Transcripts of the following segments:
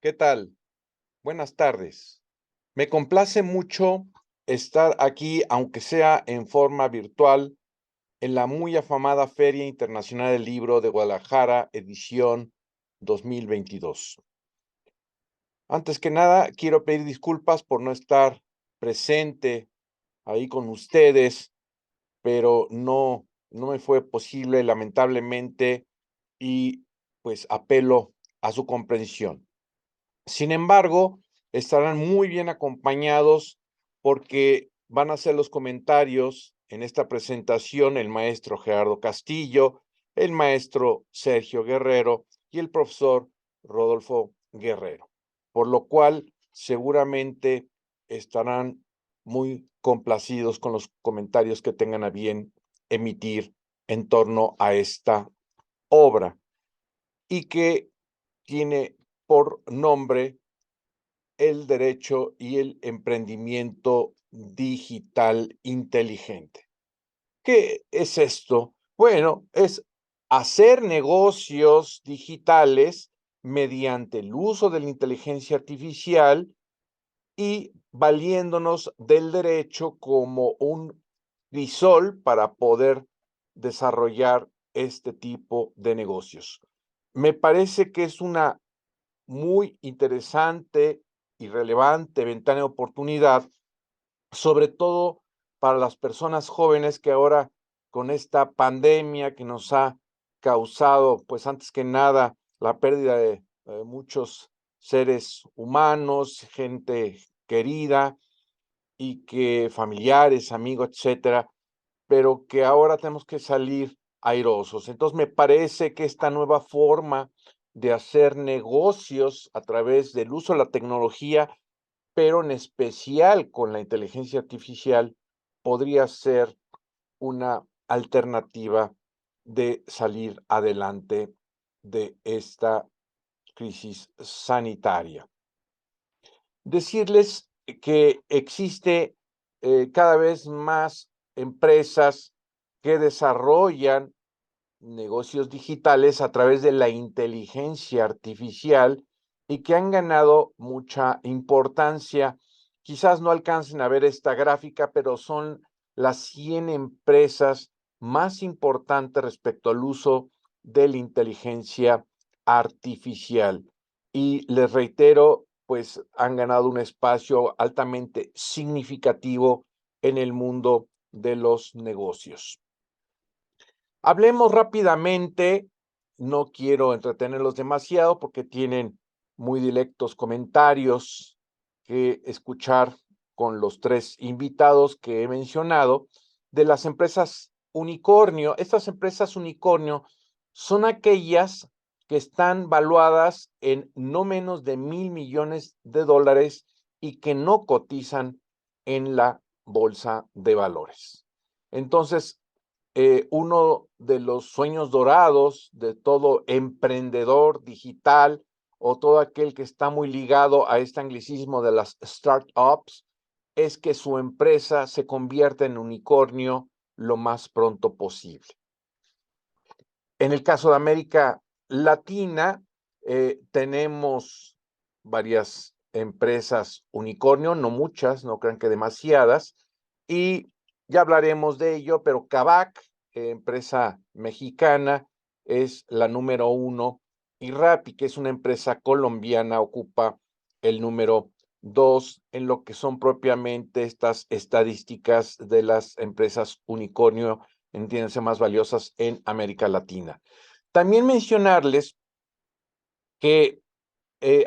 ¿Qué tal? Buenas tardes. Me complace mucho estar aquí, aunque sea en forma virtual, en la muy afamada Feria Internacional del Libro de Guadalajara, edición 2022. Antes que nada, quiero pedir disculpas por no estar presente ahí con ustedes, pero no me fue posible, lamentablemente, y pues apelo a su comprensión. Sin embargo, estarán muy bien acompañados porque van a hacer los comentarios en esta presentación el maestro Gerardo Castillo, el maestro Sergio Guerrero y el profesor Rodolfo Guerrero, por lo cual seguramente estarán muy complacidos con los comentarios que tengan a bien emitir en torno a esta obra y que tiene por nombre el derecho y el emprendimiento digital inteligente. ¿Qué es esto? Bueno, es hacer negocios digitales mediante el uso de la inteligencia artificial y valiéndonos del derecho como un crisol para poder desarrollar este tipo de negocios. Me parece que es una muy interesante y relevante ventana de oportunidad, sobre todo para las personas jóvenes que ahora con esta pandemia que nos ha causado, pues antes que nada, la pérdida de muchos seres humanos, gente querida y que familiares, amigos, etcétera, pero que ahora tenemos que salir airosos. Entonces, me parece que esta nueva forma de hacer negocios a través del uso de la tecnología, pero en especial con la inteligencia artificial, podría ser una alternativa de salir adelante de esta crisis sanitaria. Decirles que existe cada vez más empresas que desarrollan negocios digitales a través de la inteligencia artificial y que han ganado mucha importancia. Quizás no alcancen a ver esta gráfica, pero son las 100 empresas más importantes respecto al uso de la inteligencia artificial. Y les reitero, pues han ganado un espacio altamente significativo en el mundo de los negocios. Hablemos rápidamente, no quiero entretenerlos demasiado porque tienen muy directos comentarios que escuchar con los tres invitados que he mencionado de las empresas unicornio. Estas empresas unicornio son aquellas que están valuadas en no menos de $1,000 millones y que no cotizan en la bolsa de valores. Entonces, uno de los sueños dorados de todo emprendedor digital o todo aquel que está muy ligado a este anglicismo de las startups es que su empresa se convierta en unicornio lo más pronto posible. En el caso de América Latina, tenemos varias empresas unicornio, no muchas, no crean que demasiadas, y ya hablaremos de ello, pero Kavak, empresa mexicana, es la número 1, y Rappi, que es una empresa colombiana, ocupa el número 2 en lo que son propiamente estas estadísticas de las empresas unicornio, entiéndanse, más valiosas en América Latina. También mencionarles que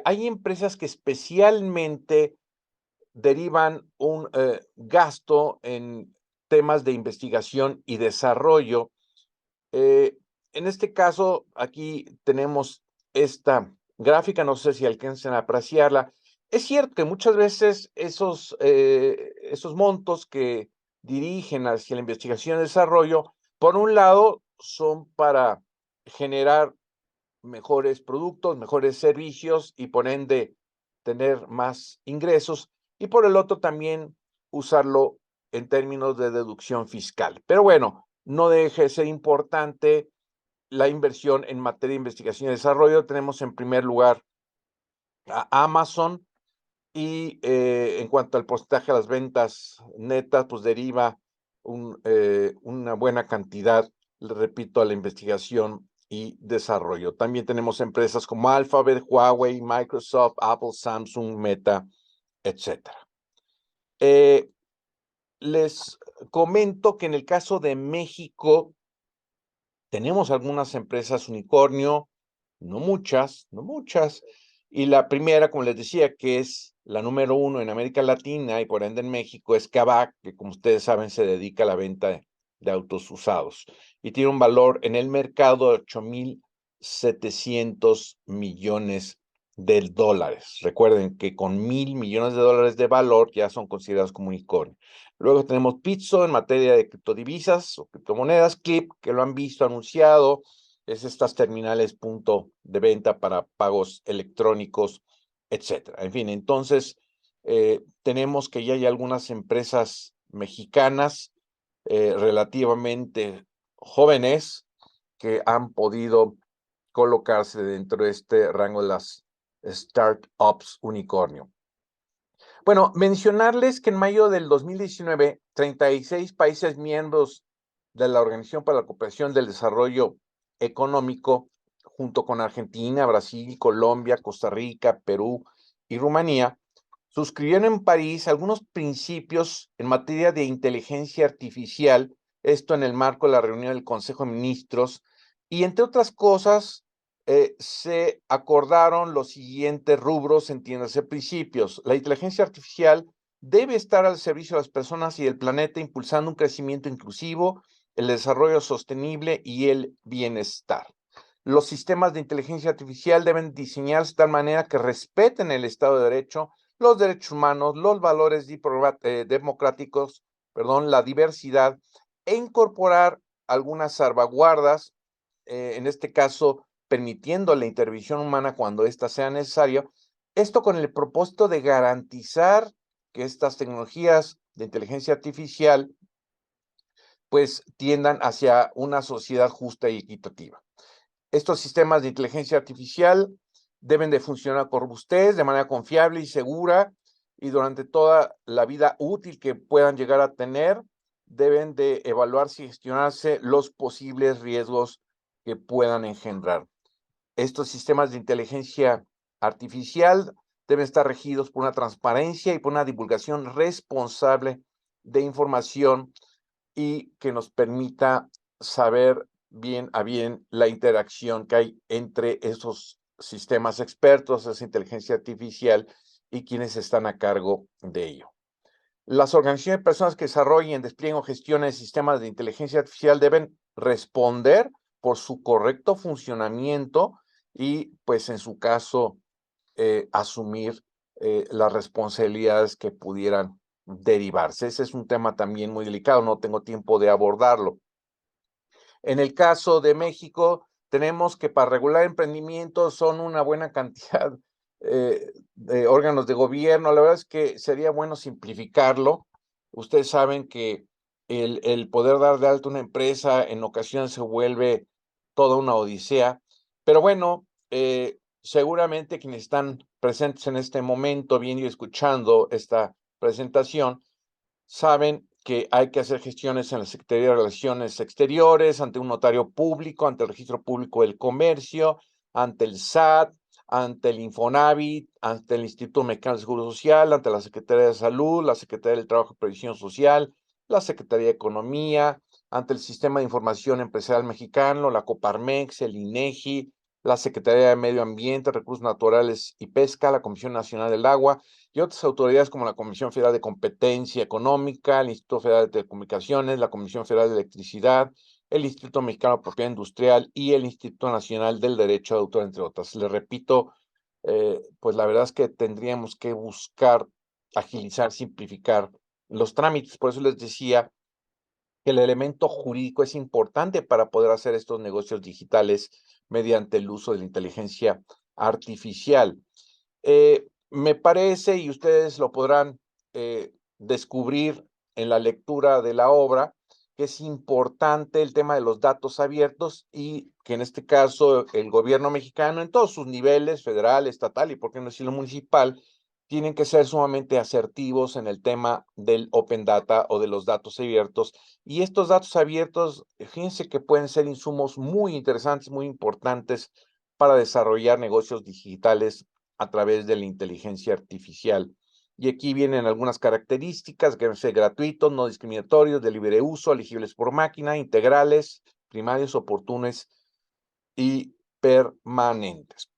hay empresas que especialmente derivan un gasto en temas de investigación y desarrollo. Eh, en este caso, aquí tenemos esta gráfica, no sé si alcancen a apreciarla. Es cierto que muchas veces esos montos que dirigen hacia la investigación y desarrollo, por un lado, son para generar mejores productos, mejores servicios y por ende tener más ingresos, y por el otro también usarlo en términos de deducción fiscal. Pero bueno, no deje de ser importante la inversión en materia de investigación y desarrollo. Tenemos en primer lugar a Amazon y en cuanto al porcentaje de las ventas netas, pues deriva una buena cantidad, le repito, a la investigación y desarrollo. También tenemos empresas como Alphabet, Huawei, Microsoft, Apple, Samsung, Meta, etcétera. Les comento que en el caso de México tenemos algunas empresas unicornio, no muchas, no muchas. Y la primera, como les decía, que es la número 1 en América Latina y por ende en México, es Kavak, que como ustedes saben se dedica a la venta de autos usados y tiene un valor en el mercado de 8,700 millones de dólares. Recuerden que con 1,000 millones de dólares de valor ya son considerados como unicornio. Luego tenemos Bitso en materia de criptodivisas o criptomonedas, Clip, que lo han visto anunciado, es estas terminales punto de venta para pagos electrónicos, etcétera. En fin, entonces tenemos que ya hay algunas empresas mexicanas relativamente jóvenes que han podido colocarse dentro de este rango de las startups unicornio. Bueno, mencionarles que en mayo del 2019, 36 países miembros de la Organización para la Cooperación del Desarrollo Económico, junto con Argentina, Brasil, Colombia, Costa Rica, Perú y Rumanía, suscribieron en París algunos principios en materia de inteligencia artificial, esto en el marco de la reunión del Consejo de Ministros, y entre otras cosas, se acordaron los siguientes rubros, entiéndase, principios. La inteligencia artificial debe estar al servicio de las personas y del planeta, impulsando un crecimiento inclusivo, el desarrollo sostenible y el bienestar. Los sistemas de inteligencia artificial deben diseñarse de tal manera que respeten el Estado de Derecho, los derechos humanos, los valores democráticos, la diversidad, e incorporar algunas salvaguardas, en este caso, permitiendo la intervención humana cuando ésta sea necesaria, esto con el propósito de garantizar que estas tecnologías de inteligencia artificial pues tiendan hacia una sociedad justa y equitativa. Estos sistemas de inteligencia artificial deben de funcionar con robustez, de manera confiable y segura, y durante toda la vida útil que puedan llegar a tener, deben de evaluarse y gestionarse los posibles riesgos que puedan engendrar. Estos sistemas de inteligencia artificial deben estar regidos por una transparencia y por una divulgación responsable de información y que nos permita saber bien a bien la interacción que hay entre esos sistemas expertos, esa inteligencia artificial y quienes están a cargo de ello. Las organizaciones de personas que desarrollen, desplieguen o gestionen sistemas de inteligencia artificial deben responder por su correcto funcionamiento y, pues, en su caso, asumir las responsabilidades que pudieran derivarse. Ese es un tema también muy delicado, no tengo tiempo de abordarlo. En el caso de México, tenemos que para regular emprendimientos son una buena cantidad de órganos de gobierno. La verdad es que sería bueno simplificarlo. Ustedes saben que el poder dar de alta una empresa en ocasiones se vuelve toda una odisea. Pero bueno, seguramente quienes están presentes en este momento, viendo y escuchando esta presentación, saben que hay que hacer gestiones en la Secretaría de Relaciones Exteriores, ante un notario público, ante el Registro Público del Comercio, ante el SAT, ante el Infonavit, ante el Instituto Mexicano de Seguro Social, ante la Secretaría de Salud, la Secretaría del Trabajo y Previsión Social, la Secretaría de Economía, ante el Sistema de Información Empresarial Mexicano, la Coparmex, el INEGI, la Secretaría de Medio Ambiente, Recursos Naturales y Pesca, la Comisión Nacional del Agua, y otras autoridades como la Comisión Federal de Competencia Económica, el Instituto Federal de Telecomunicaciones, la Comisión Federal de Electricidad, el Instituto Mexicano de Propiedad Industrial y el Instituto Nacional del Derecho de Autor, entre otras. Les repito, pues la verdad es que tendríamos que buscar agilizar, simplificar los trámites. Por eso les decía que el elemento jurídico es importante para poder hacer estos negocios digitales mediante el uso de la inteligencia artificial. Me parece, y ustedes lo podrán descubrir en la lectura de la obra, que es importante el tema de los datos abiertos y que en este caso el gobierno mexicano en todos sus niveles, federal, estatal y por qué no decirlo municipal, tienen que ser sumamente asertivos en el tema del Open Data o de los datos abiertos. Y estos datos abiertos, fíjense que pueden ser insumos muy interesantes, muy importantes para desarrollar negocios digitales a través de la inteligencia artificial. Y aquí vienen algunas características, que deben ser gratuitos, no discriminatorios, de libre uso, elegibles por máquina, integrales, primarios, oportunos y permanentes.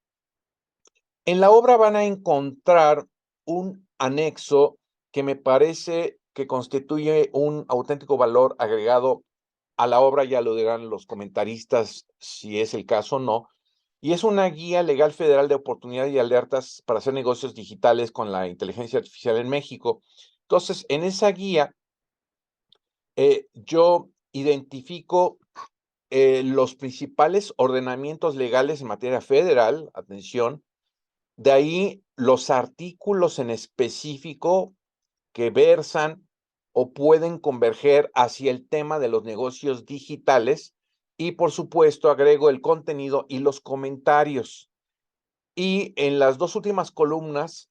En la obra van a encontrar un anexo que me parece que constituye un auténtico valor agregado a la obra, ya lo dirán los comentaristas si es el caso o no, y es una guía legal federal de oportunidades y alertas para hacer negocios digitales con la inteligencia artificial en México. Entonces, en esa guía, yo identifico los principales ordenamientos legales en materia federal, atención, de ahí los artículos en específico que versan o pueden converger hacia el tema de los negocios digitales y, por supuesto, agrego el contenido y los comentarios. Y en las dos últimas columnas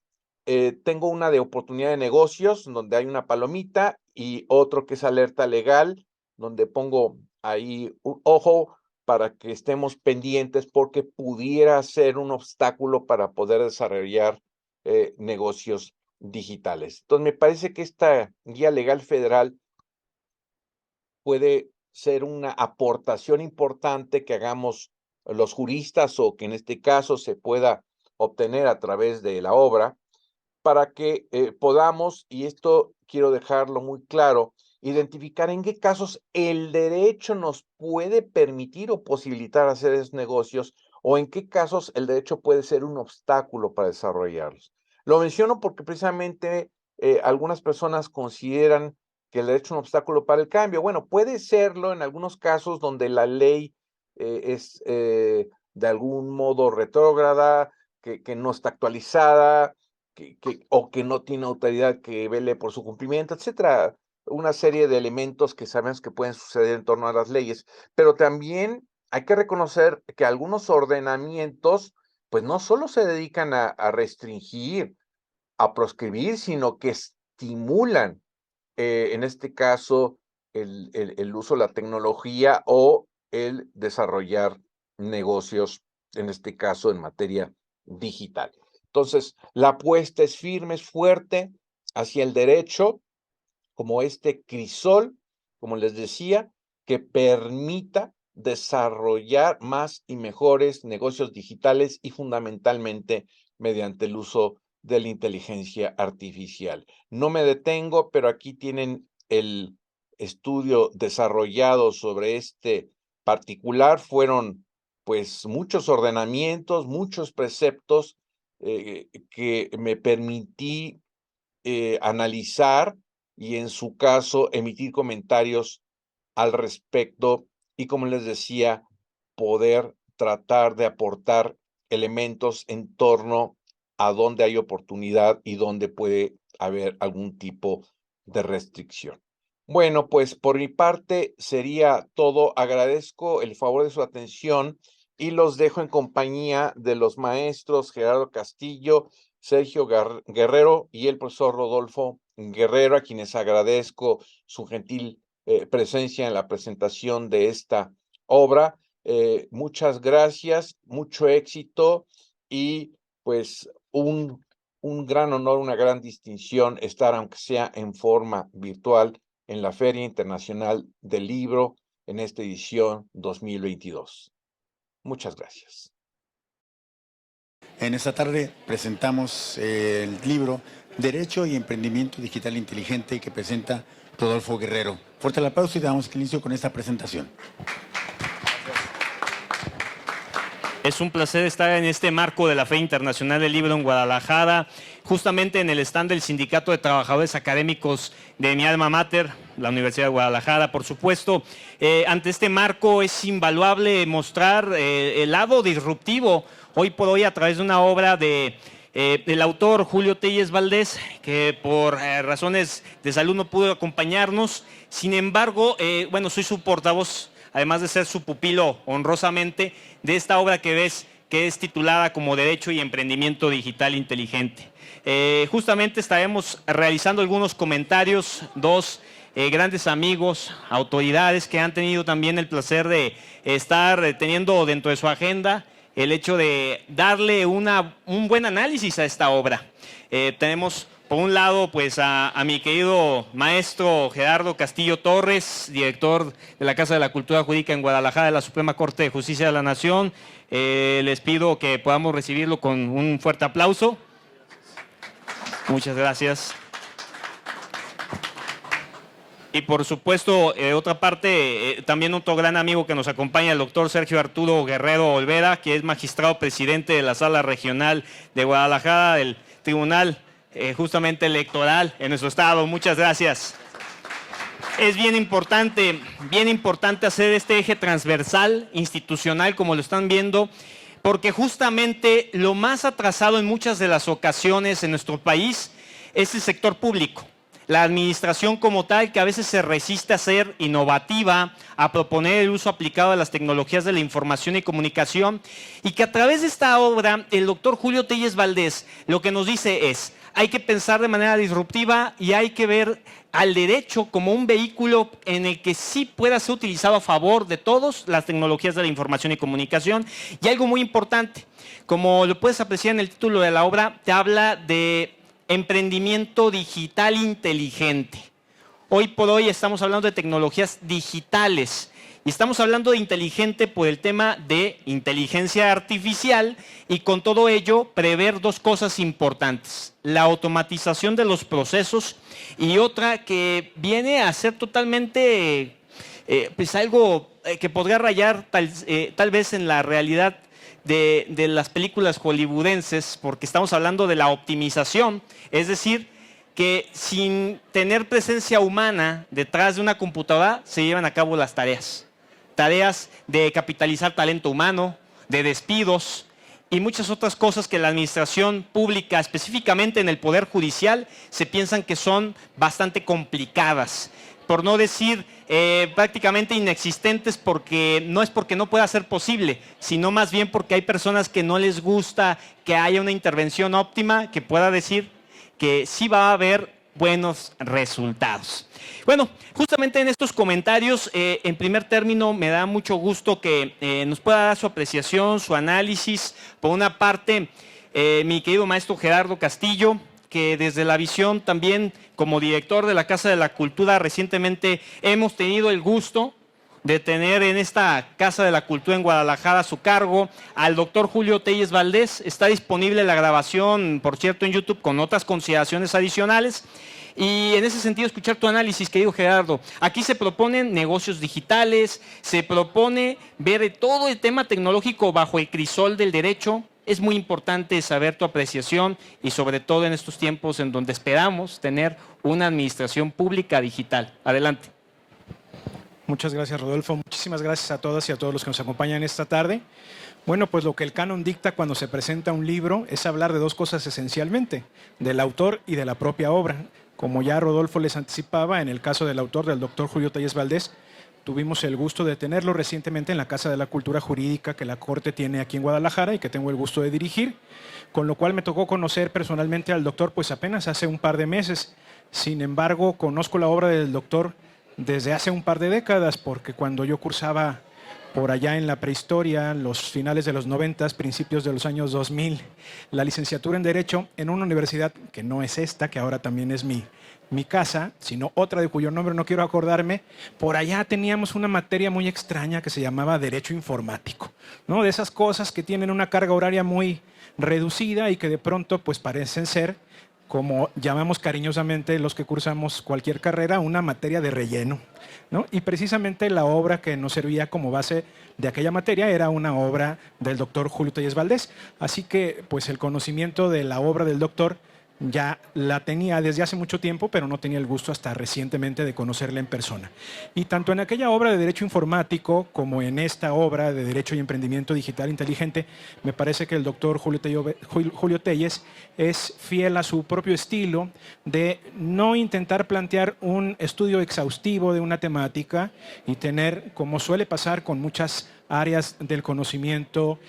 tengo una de oportunidad de negocios, donde hay una palomita, y otro que es alerta legal, donde pongo ahí un ojo para que estemos pendientes porque pudiera ser un obstáculo para poder desarrollar negocios digitales. Entonces, me parece que esta guía legal federal puede ser una aportación importante que hagamos los juristas o que en este caso se pueda obtener a través de la obra para que podamos, y esto quiero dejarlo muy claro, identificar en qué casos el derecho nos puede permitir o posibilitar hacer esos negocios o en qué casos el derecho puede ser un obstáculo para desarrollarlos. Lo menciono porque precisamente algunas personas consideran que el derecho es un obstáculo para el cambio. Bueno, puede serlo en algunos casos donde la ley es de algún modo retrógrada, que no está actualizada, o que no tiene autoridad que vele por su cumplimiento, etcétera. Una serie de elementos que sabemos que pueden suceder en torno a las leyes, pero también hay que reconocer que algunos ordenamientos, pues no solo se dedican a restringir, a proscribir, sino que estimulan, en este caso, el uso de la tecnología o el desarrollar negocios, en este caso, en materia digital. Entonces, la apuesta es firme, es fuerte hacia el derecho, como este crisol, como les decía, que permita desarrollar más y mejores negocios digitales y fundamentalmente mediante el uso de la inteligencia artificial. No me detengo, pero aquí tienen el estudio desarrollado sobre este particular. Fueron pues muchos ordenamientos, muchos preceptos que me permití analizar y en su caso emitir comentarios al respecto y, como les decía, poder tratar de aportar elementos en torno a dónde hay oportunidad y dónde puede haber algún tipo de restricción. Bueno, pues por mi parte sería todo. Agradezco el favor de su atención y los dejo en compañía de los maestros Gerardo Castillo, Sergio Guerrero y el profesor Rodolfo Guerrero, a quienes agradezco su gentil presencia en la presentación de esta obra. Muchas gracias, mucho éxito y pues un gran honor, una gran distinción estar, aunque sea en forma virtual, en la Feria Internacional del Libro en esta edición 2022. Muchas gracias. En esta tarde presentamos el libro Derecho y Emprendimiento Digital Inteligente que presenta Rodolfo Guerrero. Fuerte el aplauso y damos inicio con esta presentación. Es un placer estar en este marco de la Feria Internacional del Libro en Guadalajara, justamente en el stand del Sindicato de Trabajadores Académicos de mi alma mater, la Universidad de Guadalajara, por supuesto. Ante este marco es invaluable mostrar el lado disruptivo, hoy por hoy, a través de una obra de El autor Julio Telles Valdés, que por razones de salud no pudo acompañarnos. Sin embargo, bueno, soy su portavoz, además de ser su pupilo honrosamente, de esta obra que ves, que es titulada como Derecho y Emprendimiento Digital Inteligente. Justamente estaremos realizando algunos comentarios, dos grandes amigos, autoridades que han tenido también el placer de estar teniendo dentro de su agenda el hecho de darle un buen análisis a esta obra. Tenemos por un lado pues a mi querido maestro Gerardo Castillo Torres, director de la Casa de la Cultura Jurídica en Guadalajara de la Suprema Corte de Justicia de la Nación. Les pido que podamos recibirlo con un fuerte aplauso. Muchas gracias. Y por supuesto, otra parte, también otro gran amigo que nos acompaña, el doctor Sergio Arturo Guerrero Olvera, que es magistrado presidente de la Sala Regional de Guadalajara, del Tribunal justamente electoral en nuestro estado. Muchas gracias. Es bien importante hacer este eje transversal, institucional, como lo están viendo, porque justamente lo más atrasado en muchas de las ocasiones en nuestro país es el sector público. La administración como tal, que a veces se resiste a ser innovativa, a proponer el uso aplicado de las tecnologías de la información y comunicación, y que a través de esta obra, el doctor Julio Telles Valdés lo que nos dice es: hay que pensar de manera disruptiva y hay que ver al derecho como un vehículo en el que sí pueda ser utilizado a favor de todos las tecnologías de la información y comunicación. Y algo muy importante, como lo puedes apreciar en el título de la obra, te habla de emprendimiento digital inteligente. Hoy por hoy estamos hablando de tecnologías digitales y estamos hablando de inteligente por el tema de inteligencia artificial, y con todo ello prever dos cosas importantes: la automatización de los procesos, y otra que viene a ser totalmente pues algo que podría rayar tal vez en la realidad de las películas hollywoodenses, porque estamos hablando de la optimización, es decir, que sin tener presencia humana detrás de una computadora se llevan a cabo las tareas de capitalizar talento humano, de despidos y muchas otras cosas que la administración pública, específicamente en el Poder Judicial, se piensan que son bastante complicadas, por no decir prácticamente inexistentes, porque no pueda ser posible, sino más bien porque hay personas que no les gusta que haya una intervención óptima que pueda decir que sí va a haber buenos resultados. Bueno, justamente en estos comentarios, en primer término, me da mucho gusto que nos pueda dar su apreciación, su análisis. Por una parte, mi querido maestro Gerardo Castillo, que desde la visión también como director de la Casa de la Cultura recientemente hemos tenido el gusto de tener en esta Casa de la Cultura en Guadalajara a su cargo al doctor Julio Telles Valdés. Está disponible la grabación, por cierto, en YouTube con otras consideraciones adicionales. Y en ese sentido, escuchar tu análisis, querido Gerardo. Aquí se proponen negocios digitales, se propone ver todo el tema tecnológico bajo el crisol del derecho. Es muy importante saber tu apreciación, y sobre todo en estos tiempos en donde esperamos tener una administración pública digital. Adelante. Muchas gracias, Rodolfo. Muchísimas gracias a todas y a todos los que nos acompañan esta tarde. Bueno, pues lo que el canon dicta cuando se presenta un libro es hablar de dos cosas esencialmente: del autor y de la propia obra. Como ya Rodolfo les anticipaba, en el caso del autor, del doctor Julio Telles Valdés, tuvimos el gusto de tenerlo recientemente en la Casa de la Cultura Jurídica que la Corte tiene aquí en Guadalajara y que tengo el gusto de dirigir, con lo cual me tocó conocer personalmente al doctor pues apenas hace un par de meses. Sin embargo, conozco la obra del doctor desde hace un par de décadas, porque cuando yo cursaba por allá en la prehistoria, los finales de los 90, principios de los años 2000, la licenciatura en Derecho en una universidad que no es esta, que ahora también es mi casa, sino otra de cuyo nombre no quiero acordarme. Por allá teníamos una materia muy extraña que se llamaba Derecho Informático, ¿no? De esas cosas que tienen una carga horaria muy reducida y que de pronto pues parecen ser, como llamamos cariñosamente los que cursamos cualquier carrera, una materia de relleno, ¿no? Y precisamente la obra que nos servía como base de aquella materia era una obra del doctor Julio Telles Valdés. Así que pues el conocimiento de la obra del doctor ya la tenía desde hace mucho tiempo, pero no tenía el gusto hasta recientemente de conocerla en persona. Y tanto en aquella obra de Derecho Informático como en esta obra de Derecho y Emprendimiento Digital Inteligente, me parece que el doctor Julio Telles es fiel a su propio estilo de no intentar plantear un estudio exhaustivo de una temática y tener, como suele pasar con muchas áreas del conocimiento,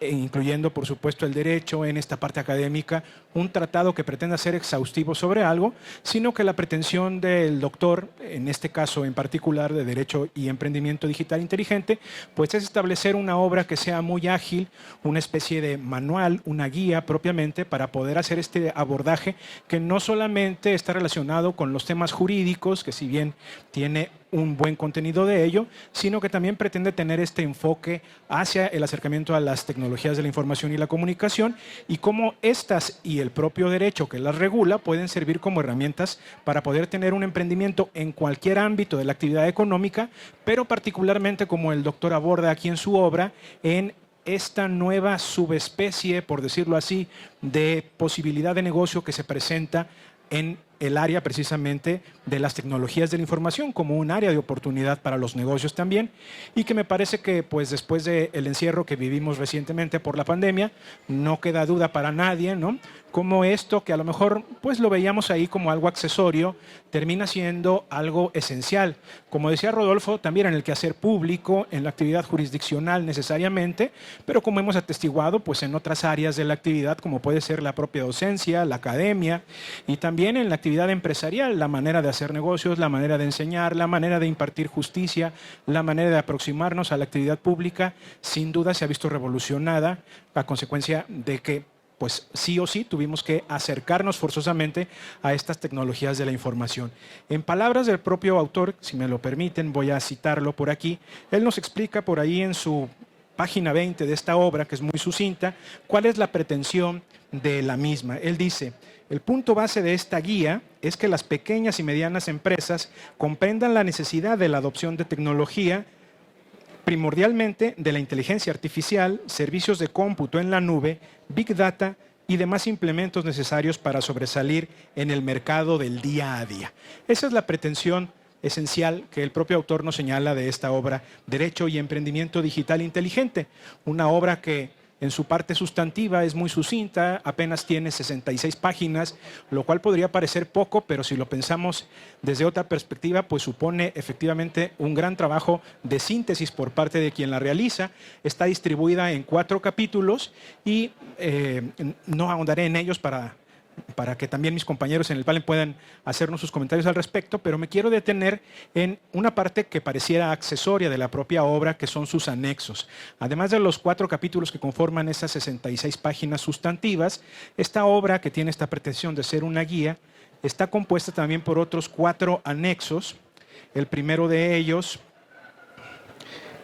incluyendo por supuesto el derecho en esta parte académica, un tratado que pretenda ser exhaustivo sobre algo, sino que la pretensión del doctor, en este caso en particular de Derecho y Emprendimiento Digital Inteligente, pues es establecer una obra que sea muy ágil, una especie de manual, una guía propiamente para poder hacer este abordaje que no solamente está relacionado con los temas jurídicos, que si bien tiene un buen contenido de ello, sino que también pretende tener este enfoque hacia el acercamiento a las tecnologías de la información y la comunicación y cómo estas y el propio derecho que las regula pueden servir como herramientas para poder tener un emprendimiento en cualquier ámbito de la actividad económica, pero particularmente como el doctor aborda aquí en su obra, en esta nueva subespecie, por decirlo así, de posibilidad de negocio que se presenta en el área precisamente de las tecnologías de la información como un área de oportunidad para los negocios también, y que me parece que pues después del encierro que vivimos recientemente por la pandemia, no queda duda para nadie, ¿no?, como esto que a lo mejor pues lo veíamos ahí como algo accesorio, termina siendo algo esencial. Como decía Rodolfo, también en el quehacer público, en la actividad jurisdiccional necesariamente, pero como hemos atestiguado pues en otras áreas de la actividad, como puede ser la propia docencia, la academia, y también en la actividad empresarial, la manera de hacer negocios, la manera de enseñar, la manera de impartir justicia, la manera de aproximarnos a la actividad pública, sin duda se ha visto revolucionada a consecuencia de que pues sí o sí tuvimos que acercarnos forzosamente a estas tecnologías de la información. En palabras del propio autor, si me lo permiten, voy a citarlo por aquí, él nos explica por ahí en su página 20 de esta obra, que es muy sucinta, cuál es la pretensión de la misma. Él dice: el punto base de esta guía es que las pequeñas y medianas empresas comprendan la necesidad de la adopción de tecnología, primordialmente de la inteligencia artificial, servicios de cómputo en la nube, Big Data y demás implementos necesarios para sobresalir en el mercado del día a día. Esa es la pretensión esencial que el propio autor nos señala de esta obra, Derecho y Emprendimiento Digital Inteligente, una obra que en su parte sustantiva es muy sucinta, apenas tiene 66 páginas, lo cual podría parecer poco, pero si lo pensamos desde otra perspectiva, pues supone efectivamente un gran trabajo de síntesis por parte de quien la realiza. Está distribuida en 4 capítulos y no ahondaré en ellos para que también mis compañeros en el panel puedan hacernos sus comentarios al respecto, pero me quiero detener en una parte que pareciera accesoria de la propia obra, que son sus anexos. Además de los 4 capítulos que conforman esas 66 páginas sustantivas, esta obra, que tiene esta pretensión de ser una guía, está compuesta también por otros 4 anexos. El primero de ellos,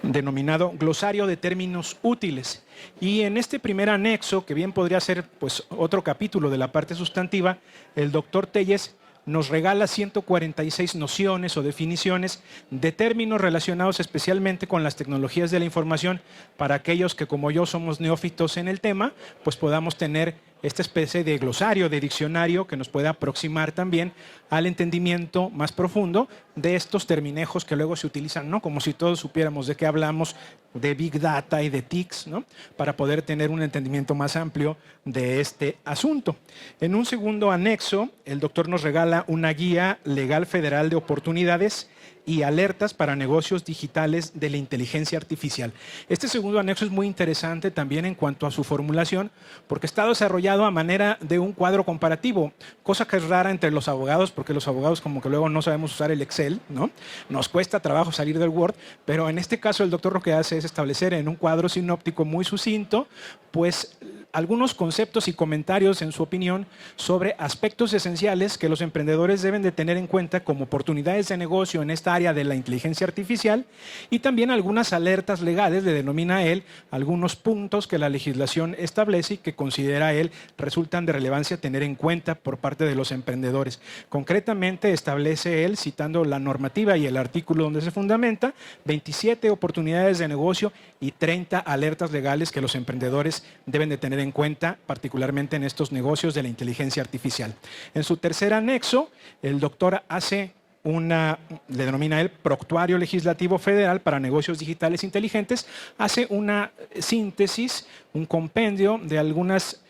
denominado Glosario de Términos Útiles. Y en este primer anexo, que bien podría ser pues otro capítulo de la parte sustantiva, el doctor Telles nos regala 146 nociones o definiciones de términos relacionados especialmente con las tecnologías de la información para aquellos que, como yo, somos neófitos en el tema, pues podamos tener esta especie de glosario, de diccionario que nos pueda aproximar también al entendimiento más profundo de estos terminejos que luego se utilizan, ¿no?, como si todos supiéramos de qué hablamos, de Big Data y de TICs, ¿no?, para poder tener un entendimiento más amplio de este asunto. En un segundo anexo, el doctor nos regala una guía legal federal de oportunidades y alertas para negocios digitales de la inteligencia artificial. Este segundo anexo es muy interesante también en cuanto a su formulación, porque está desarrollado a manera de un cuadro comparativo, cosa que es rara entre los abogados, porque los abogados como que luego no sabemos usar el Excel, ¿no? Nos cuesta trabajo salir del Word, pero en este caso el doctor lo que hace es establecer en un cuadro sinóptico muy sucinto, pues algunos conceptos y comentarios, en su opinión, sobre aspectos esenciales que los emprendedores deben de tener en cuenta como oportunidades de negocio en esta área de la inteligencia artificial, y también algunas alertas legales, le denomina él, algunos puntos que la legislación establece y que considera él resultan de relevancia tener en cuenta por parte de los emprendedores. Concretamente establece él, citando la normativa y el artículo donde se fundamenta, 27 oportunidades de negocio y 30 alertas legales que los emprendedores deben de tener tener en cuenta, particularmente en estos negocios de la inteligencia artificial. En su tercer anexo, el doctor hace le denomina él Proctuario Legislativo Federal para Negocios Digitales Inteligentes, hace una síntesis, un compendio de algunas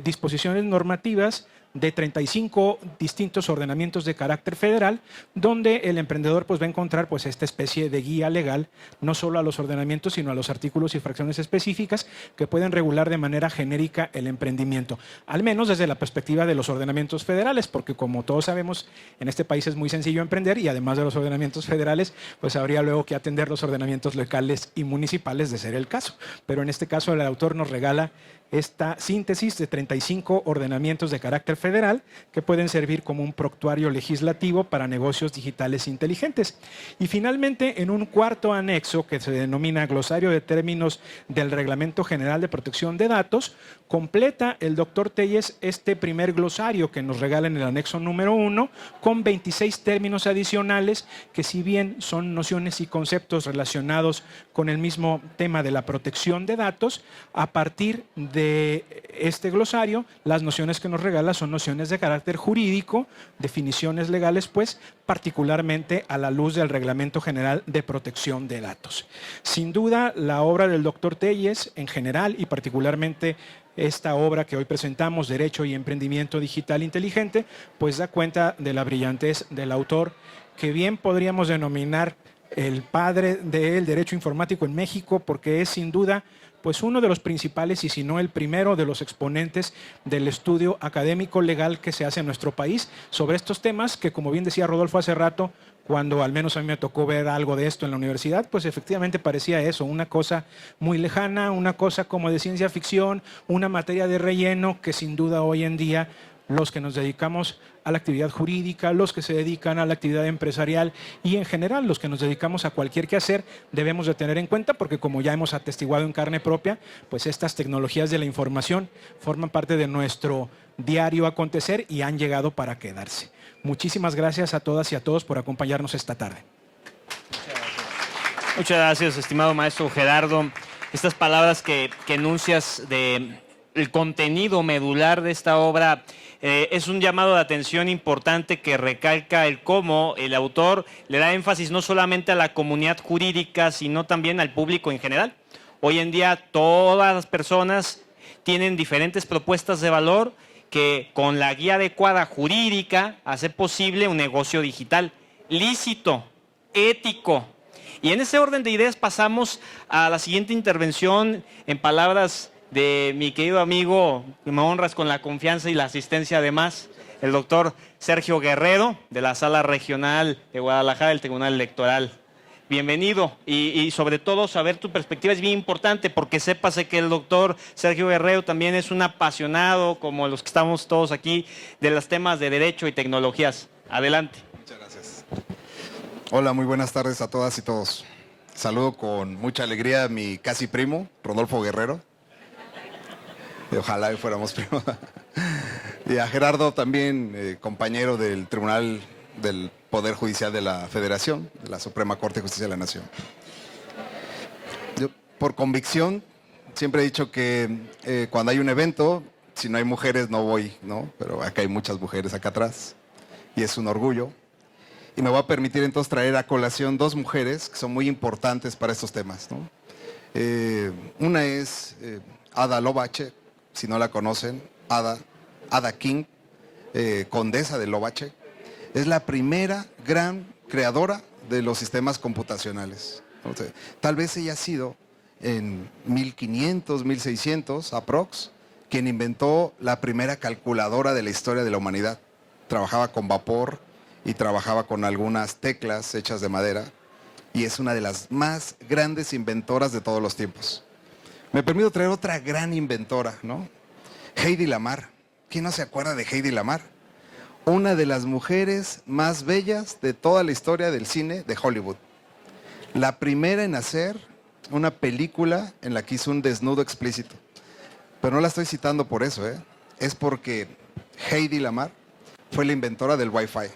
disposiciones normativas de 35 distintos ordenamientos de carácter federal, donde el emprendedor pues, va a encontrar pues, esta especie de guía legal, no solo a los ordenamientos, sino a los artículos y fracciones específicas que pueden regular de manera genérica el emprendimiento, al menos desde la perspectiva de los ordenamientos federales, porque como todos sabemos, en este país es muy sencillo emprender y además de los ordenamientos federales, pues habría luego que atender los ordenamientos locales y municipales de ser el caso. Pero en este caso el autor nos regala esta síntesis de 35 ordenamientos de carácter federal que pueden servir como un proctuario legislativo para negocios digitales inteligentes. Y finalmente, en un cuarto anexo que se denomina Glosario de Términos del Reglamento General de Protección de Datos, completa el doctor Telles este primer glosario que nos regala en el anexo número 1 con 26 términos adicionales que, si bien son nociones y conceptos relacionados con el mismo tema de la protección de datos, a partir de este glosario, las nociones que nos regala son nociones de carácter jurídico, definiciones legales, pues, particularmente a la luz del Reglamento General de Protección de Datos. Sin duda, la obra del doctor Telles, en general, y particularmente esta obra que hoy presentamos, Derecho y Emprendimiento Digital Inteligente, pues da cuenta de la brillantez del autor, que bien podríamos denominar el padre del derecho informático en México, porque es sin duda pues uno de los principales, y si no el primero, de los exponentes del estudio académico legal que se hace en nuestro país sobre estos temas que, como bien decía Rodolfo hace rato, cuando al menos a mí me tocó ver algo de esto en la universidad, pues efectivamente parecía eso, una cosa muy lejana, una cosa como de ciencia ficción, una materia de relleno que sin duda hoy en día los que nos dedicamos a la actividad jurídica, los que se dedican a la actividad empresarial y en general los que nos dedicamos a cualquier quehacer debemos de tener en cuenta, porque como ya hemos atestiguado en carne propia, pues estas tecnologías de la información forman parte de nuestro diario acontecer y han llegado para quedarse. Muchísimas gracias a todas y a todos por acompañarnos esta tarde. Muchas gracias, estimado maestro Gerardo. Estas palabras que enuncias de el contenido medular de esta obra es un llamado de atención importante que recalca el cómo el autor le da énfasis no solamente a la comunidad jurídica, sino también al público en general. Hoy en día todas las personas tienen diferentes propuestas de valor que con la guía adecuada jurídica hace posible un negocio digital lícito, ético. Y en ese orden de ideas pasamos a la siguiente intervención en palabras de mi querido amigo, que me honras con la confianza y la asistencia además, el doctor Sergio Guerrero, de la Sala Regional de Guadalajara del Tribunal Electoral. Bienvenido y sobre todo saber tu perspectiva es bien importante, porque sépase que el doctor Sergio Guerrero también es un apasionado, como los que estamos todos aquí, de los temas de derecho y tecnologías. Adelante. Muchas gracias. Hola, muy buenas tardes a todas y todos. Saludo con mucha alegría a mi casi primo, Rodolfo Guerrero. Ojalá fuéramos primos. Y a Gerardo también, compañero del Tribunal del Poder Judicial de la Federación, de la Suprema Corte de Justicia de la Nación. Yo, por convicción, siempre he dicho que cuando hay un evento, si no hay mujeres no voy, ¿no? Pero acá hay muchas mujeres acá atrás y es un orgullo. Y me voy a permitir entonces traer a colación dos mujeres que son muy importantes para estos temas, ¿no? Una es Ada Lovacek, si no la conocen, Ada King, condesa de Lovacek. Es la primera gran creadora de los sistemas computacionales. Entonces, tal vez ella ha sido en 1500, 1600, aprox, quien inventó la primera calculadora de la historia de la humanidad. Trabajaba con vapor y trabajaba con algunas teclas hechas de madera y es una de las más grandes inventoras de todos los tiempos. Me permito traer otra gran inventora, ¿no? Hedy Lamarr. ¿Quién no se acuerda de Hedy Lamarr? Una de las mujeres más bellas de toda la historia del cine de Hollywood. La primera en hacer una película en la que hizo un desnudo explícito. Pero no la estoy citando por eso, ¿eh? Es porque Hedy Lamarr fue la inventora del Wi-Fi.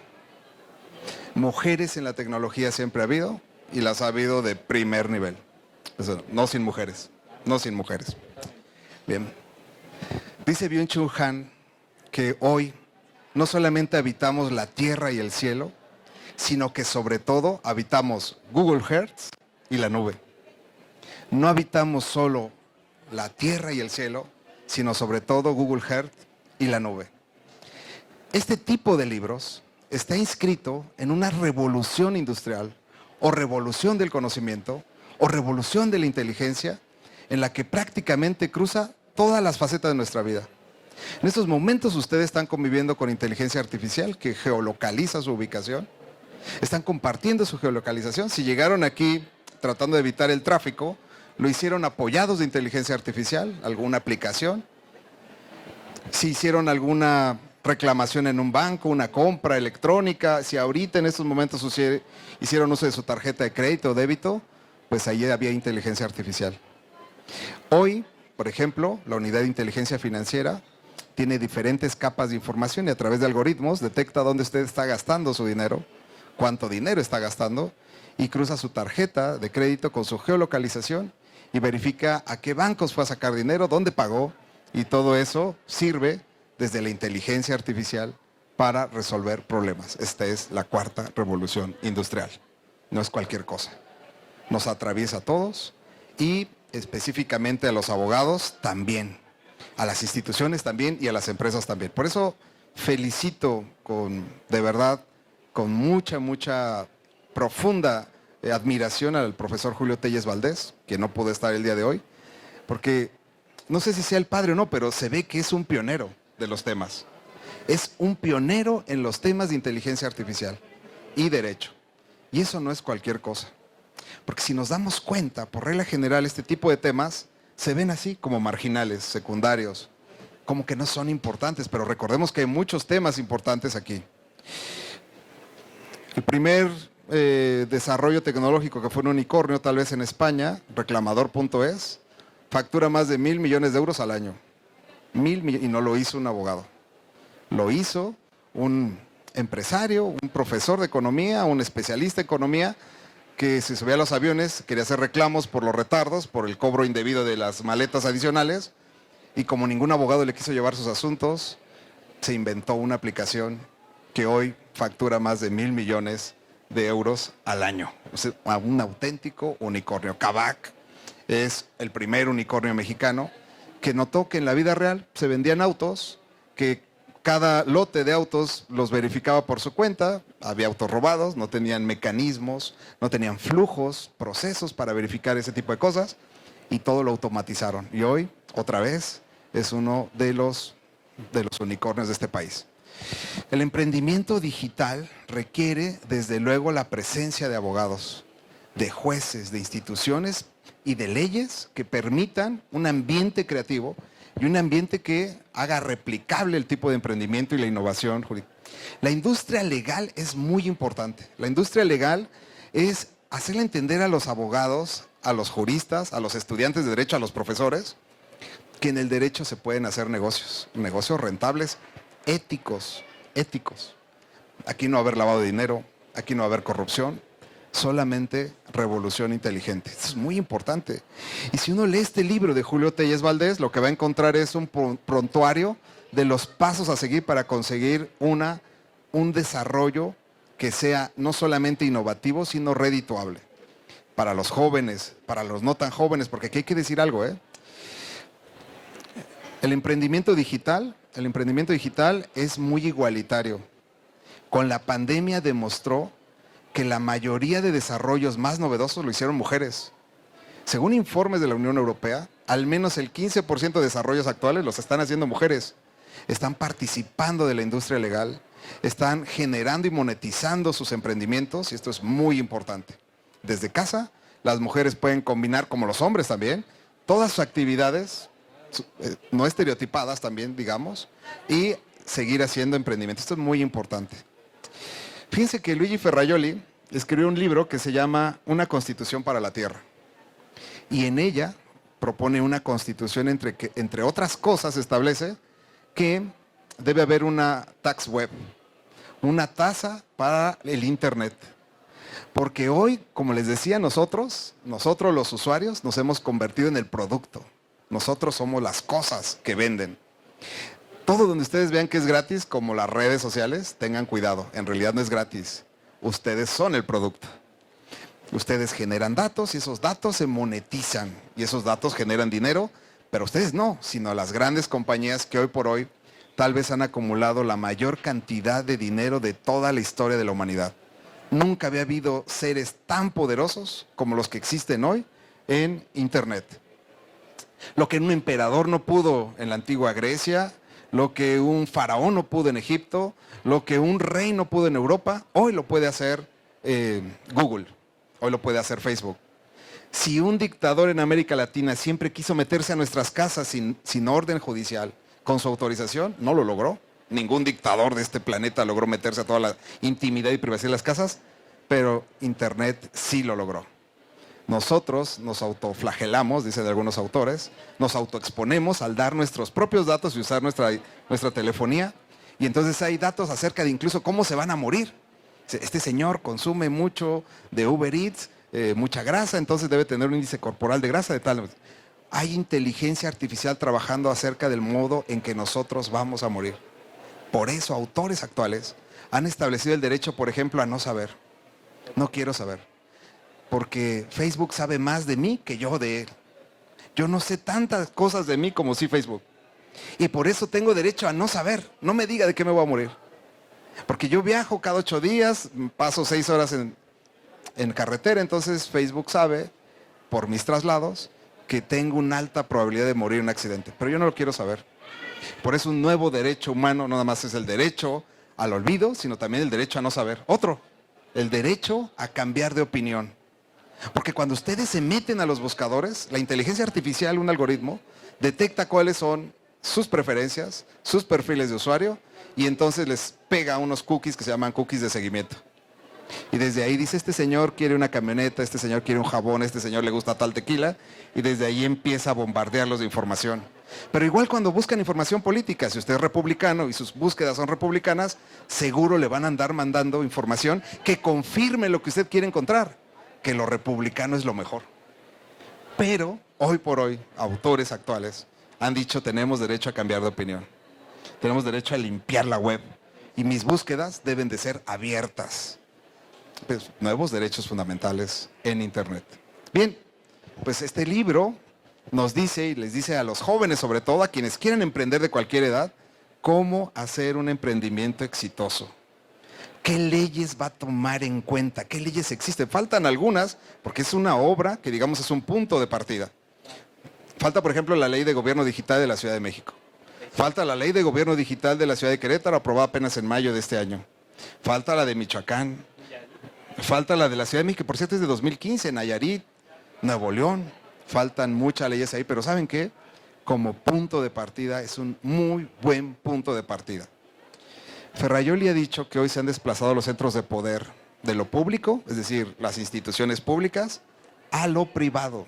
Mujeres en la tecnología siempre ha habido y las ha habido de primer nivel. Eso, no sin mujeres, no sin mujeres. Bien. Dice Byung-Chul Han que hoy no solamente habitamos la tierra y el cielo, sino que sobre todo habitamos Google Earth y la nube. No habitamos solo la tierra y el cielo, sino sobre todo Google Earth y la nube. Este tipo de libros está inscrito en una revolución industrial o revolución del conocimiento o revolución de la inteligencia en la que prácticamente cruza todas las facetas de nuestra vida. En estos momentos ustedes están conviviendo con inteligencia artificial que geolocaliza su ubicación. Están compartiendo su geolocalización. Si llegaron aquí tratando de evitar el tráfico, lo hicieron apoyados de inteligencia artificial, alguna aplicación. Si hicieron alguna reclamación en un banco, una compra electrónica, si ahorita en estos momentos hicieron uso de su tarjeta de crédito o débito, pues ahí había inteligencia artificial. Hoy, por ejemplo, la unidad de inteligencia financiera tiene diferentes capas de información y a través de algoritmos detecta dónde usted está gastando su dinero, cuánto dinero está gastando y cruza su tarjeta de crédito con su geolocalización y verifica a qué bancos fue a sacar dinero, dónde pagó y todo eso sirve desde la inteligencia artificial para resolver problemas. Esta es la cuarta revolución industrial. No es cualquier cosa. Nos atraviesa a todos y específicamente a los abogados también, a las instituciones también y a las empresas también. Por eso felicito de verdad, con mucha profunda admiración al profesor Julio Telles Valdés, que no pudo estar el día de hoy, porque no sé si sea el padre o no, pero se ve que es un pionero de los temas. Es un pionero en los temas de inteligencia artificial y derecho. Y eso no es cualquier cosa. Porque si nos damos cuenta, por regla general, este tipo de temas se ven así como marginales, secundarios, como que no son importantes, pero recordemos que hay muchos temas importantes aquí. El primer desarrollo tecnológico que fue un unicornio, tal vez en España, reclamador.es, factura más de 1.000 millones de euros al año. Y no lo hizo un abogado. Lo hizo un empresario, un profesor de economía, un especialista en economía, que se subía a los aviones, quería hacer reclamos por los retardos, por el cobro indebido de las maletas adicionales, y como ningún abogado le quiso llevar sus asuntos, se inventó una aplicación que hoy factura más de 1.000 millones de euros al año. O sea, un auténtico unicornio. Kavak es el primer unicornio mexicano que notó que en la vida real se vendían autos, que cada lote de autos los verificaba por su cuenta, había autos robados, no tenían mecanismos, no tenían flujos, procesos para verificar ese tipo de cosas, y todo lo automatizaron. Y hoy, otra vez, es uno de los unicornios de este país. El emprendimiento digital requiere, desde luego, la presencia de abogados, de jueces, de instituciones y de leyes que permitan un ambiente creativo y un ambiente que haga replicable el tipo de emprendimiento y la innovación jurídica. La industria legal es muy importante. La industria legal es hacerle entender a los abogados, a los juristas, a los estudiantes de derecho, a los profesores, que en el derecho se pueden hacer negocios rentables, éticos. Aquí no va a haber lavado de dinero, aquí no va a haber corrupción, solamente revolución inteligente. Esto es muy importante. Y si uno lee este libro de Julio Telles Valdés, lo que va a encontrar es un prontuario de los pasos a seguir para conseguir un desarrollo que sea no solamente innovativo, sino redituable. Para los jóvenes, para los no tan jóvenes, porque aquí hay que decir algo, El emprendimiento digital es muy igualitario. Con la pandemia demostró que la mayoría de desarrollos más novedosos lo hicieron mujeres. Según informes de la Unión Europea, al menos el 15% de desarrollos actuales los están haciendo mujeres. Están participando de la industria legal, están generando y monetizando sus emprendimientos, y esto es muy importante. Desde casa, las mujeres pueden combinar, como los hombres también, todas sus actividades, no estereotipadas también, digamos, y seguir haciendo emprendimiento. Esto es muy importante. Fíjense que Luigi Ferrajoli escribió un libro que se llama Una Constitución para la Tierra. Y en ella propone una constitución entre otras cosas, establece que debe haber una tax web, una tasa para el Internet. Porque hoy, como les decía, nosotros los usuarios nos hemos convertido en el producto. Nosotros somos las cosas que venden. Todo donde ustedes vean que es gratis, como las redes sociales, tengan cuidado. En realidad no es gratis. Ustedes son el producto. Ustedes generan datos y esos datos se monetizan. Y esos datos generan dinero, pero ustedes no, sino las grandes compañías que hoy por hoy tal vez han acumulado la mayor cantidad de dinero de toda la historia de la humanidad. Nunca había habido seres tan poderosos como los que existen hoy en Internet. Lo que un emperador no pudo en la antigua Grecia, lo que un faraón no pudo en Egipto, lo que un rey no pudo en Europa, hoy lo puede hacer Google, hoy lo puede hacer Facebook. Si un dictador en América Latina siempre quiso meterse a nuestras casas sin orden judicial, con su autorización, no lo logró. Ningún dictador de este planeta logró meterse a toda la intimidad y privacidad de las casas, pero Internet sí lo logró. Nosotros nos autoflagelamos, dicen algunos autores, nos autoexponemos al dar nuestros propios datos y usar nuestra telefonía, y entonces hay datos acerca de incluso cómo se van a morir. Este señor consume mucho de Uber Eats, mucha grasa, entonces debe tener un índice corporal de grasa de tal. Hay inteligencia artificial trabajando acerca del modo en que nosotros vamos a morir. Por eso autores actuales han establecido el derecho, por ejemplo, a no saber. No quiero saber. Porque Facebook sabe más de mí que yo de él. Yo no sé tantas cosas de mí como sí Facebook. Y por eso tengo derecho a no saber. No me diga de qué me voy a morir. Porque yo viajo cada 8 días, paso 6 horas en carretera, entonces Facebook sabe, por mis traslados, que tengo una alta probabilidad de morir en un accidente. Pero yo no lo quiero saber. Por eso un nuevo derecho humano no nada más es el derecho al olvido, sino también el derecho a no saber. Otro, el derecho a cambiar de opinión. Porque cuando ustedes se meten a los buscadores, la inteligencia artificial, un algoritmo, detecta cuáles son sus preferencias, sus perfiles de usuario, y entonces les pega unos cookies que se llaman cookies de seguimiento. Y desde ahí dice, este señor quiere una camioneta, este señor quiere un jabón, este señor le gusta tal tequila, y desde ahí empieza a bombardearlos de información. Pero igual cuando buscan información política, si usted es republicano y sus búsquedas son republicanas, seguro le van a andar mandando información que confirme lo que usted quiere encontrar, que lo republicano es lo mejor. Pero hoy por hoy, autores actuales han dicho, tenemos derecho a cambiar de opinión. Tenemos derecho a limpiar la web. Y mis búsquedas deben de ser abiertas. Pues, nuevos derechos fundamentales en Internet. Bien, pues este libro nos dice y les dice a los jóvenes, sobre todo a quienes quieren emprender de cualquier edad, cómo hacer un emprendimiento exitoso. ¿Qué leyes va a tomar en cuenta? ¿Qué leyes existen? Faltan algunas, porque es una obra que digamos es un punto de partida. Falta, por ejemplo, la Ley de Gobierno Digital de la Ciudad de México. Falta la Ley de Gobierno Digital de la Ciudad de Querétaro, aprobada apenas en mayo de este año. Falta la de Michoacán. Falta la de la Ciudad de México, que por cierto es de 2015, Nayarit, Nuevo León. Faltan muchas leyes ahí, pero ¿saben qué? Como punto de partida es un muy buen punto de partida. Ferrajoli ha dicho que hoy se han desplazado los centros de poder de lo público, es decir, las instituciones públicas, a lo privado.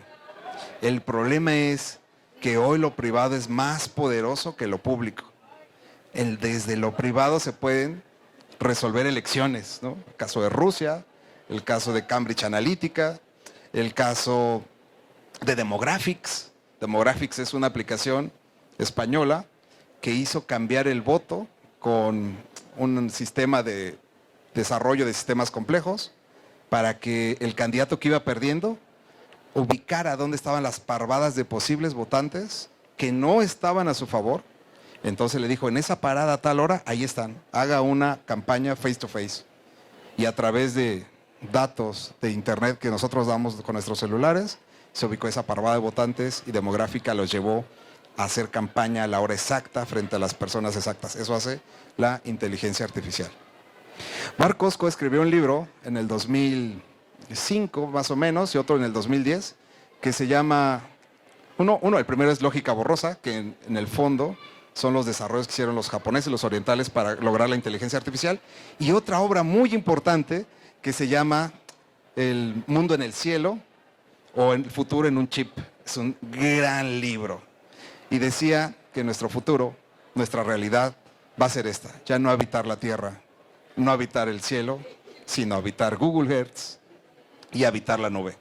El problema es que hoy lo privado es más poderoso que lo público. Desde lo privado se pueden resolver elecciones, ¿no? El caso de Rusia, el caso de Cambridge Analytica, el caso de Demographics. Demographics es una aplicación española que hizo cambiar el voto con un sistema de desarrollo de sistemas complejos para que el candidato que iba perdiendo ubicara dónde estaban las parvadas de posibles votantes que no estaban a su favor. Entonces le dijo, en esa parada a tal hora, ahí están, haga una campaña face to face. Y a través de datos de internet que nosotros damos con nuestros celulares, se ubicó esa parvada de votantes y Demográfica los llevó a hacer campaña a la hora exacta frente a las personas exactas. Eso hace la inteligencia artificial. Mark Cosco escribió un libro en el 2005 más o menos y otro en el 2010 que se llama, el primero es Lógica Borrosa, que en el fondo son los desarrollos que hicieron los japoneses y los orientales para lograr la inteligencia artificial, y otra obra muy importante que se llama El mundo en el cielo o El futuro en un chip. Es un gran libro y decía que nuestro futuro, nuestra realidad va a ser esta, ya no habitar la tierra, no habitar el cielo, sino habitar Google Earth y habitar la nube.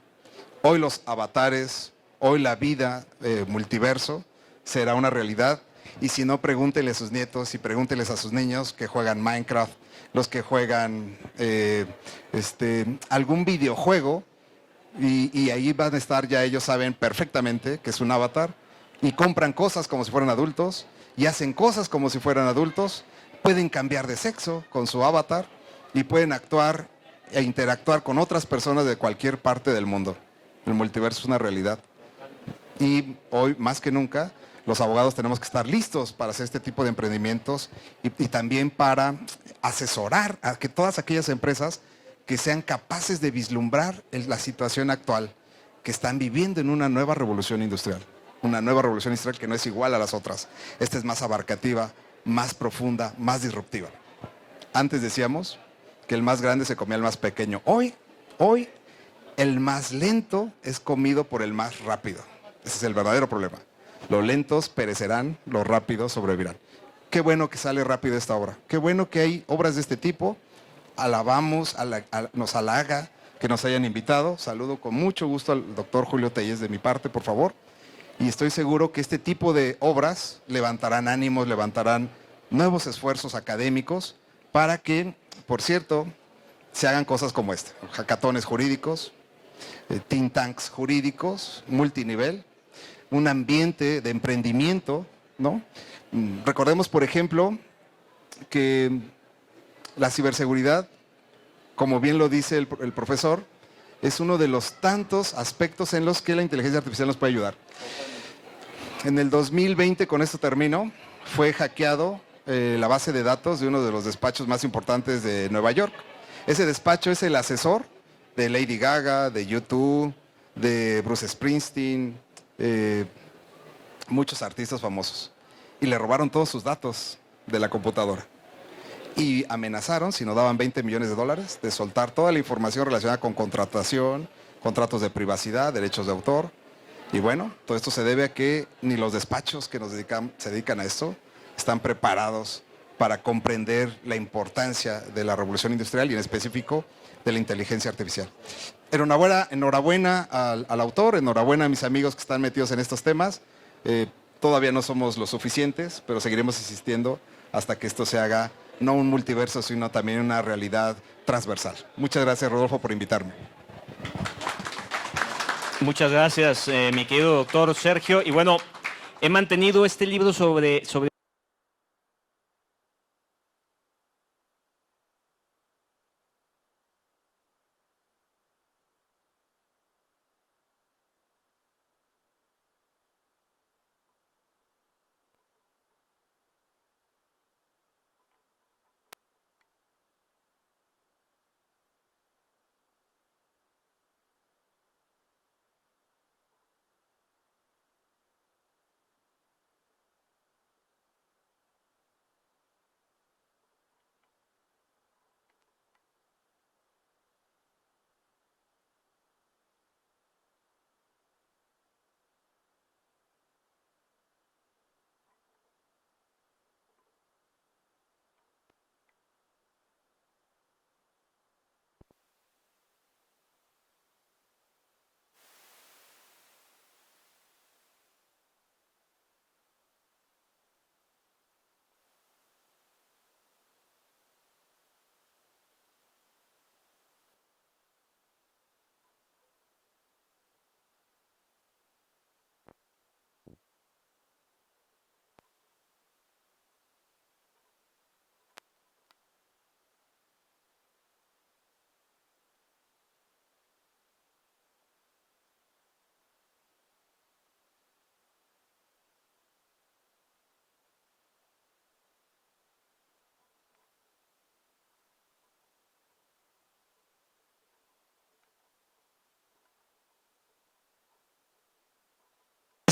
Hoy los avatares, hoy la vida multiverso será una realidad Y si no, pregúntenle a sus nietos y pregúntenles a sus niños que juegan Minecraft, los que juegan algún videojuego, y ahí van a estar, ya ellos saben perfectamente que es un avatar, y compran cosas como si fueran adultos, y hacen cosas como si fueran adultos, pueden cambiar de sexo con su avatar, y pueden actuar e interactuar con otras personas de cualquier parte del mundo. El multiverso es una realidad. Y hoy, más que nunca, los abogados tenemos que estar listos para hacer este tipo de emprendimientos y también para asesorar a que todas aquellas empresas que sean capaces de vislumbrar la situación actual, que están viviendo en una nueva revolución industrial. Una nueva revolución industrial que no es igual a las otras. Esta es más abarcativa, más profunda, más disruptiva. Antes decíamos que el más grande se comía al más pequeño. Hoy, el más lento es comido por el más rápido. Ese es el verdadero problema. Los lentos perecerán, los rápidos sobrevivirán. Qué bueno que sale rápido esta obra. Qué bueno que hay obras de este tipo. Alabamos, nos halaga que nos hayan invitado. Saludo con mucho gusto al doctor Julio Tellez de mi parte, por favor. Y estoy seguro que este tipo de obras levantarán ánimos, levantarán nuevos esfuerzos académicos para que, por cierto, se hagan cosas como esta. Hackatones jurídicos, think tanks jurídicos, multinivel, un ambiente de emprendimiento, ¿no? Recordemos, por ejemplo, que la ciberseguridad, como bien lo dice el profesor, es uno de los tantos aspectos en los que la inteligencia artificial nos puede ayudar. En el 2020, con esto termino, fue hackeado la base de datos de uno de los despachos más importantes de Nueva York. Ese despacho es el asesor de Lady Gaga, de U2, de Bruce Springsteen, muchos artistas famosos. Y le robaron todos sus datos de la computadora. Y amenazaron, si no daban $20 millones, de soltar toda la información relacionada con contratación, contratos de privacidad, derechos de autor. Y bueno, todo esto se debe a que ni los despachos que se dedican a esto están preparados para comprender la importancia de la revolución industrial y en específico de la inteligencia artificial. Enhorabuena al autor, enhorabuena a mis amigos que están metidos en estos temas. Todavía no somos lo suficientes, pero seguiremos insistiendo hasta que esto se haga no un multiverso, sino también una realidad transversal. Muchas gracias, Rodolfo, por invitarme. Muchas gracias, mi querido doctor Sergio. Y bueno, he mantenido este libro sobre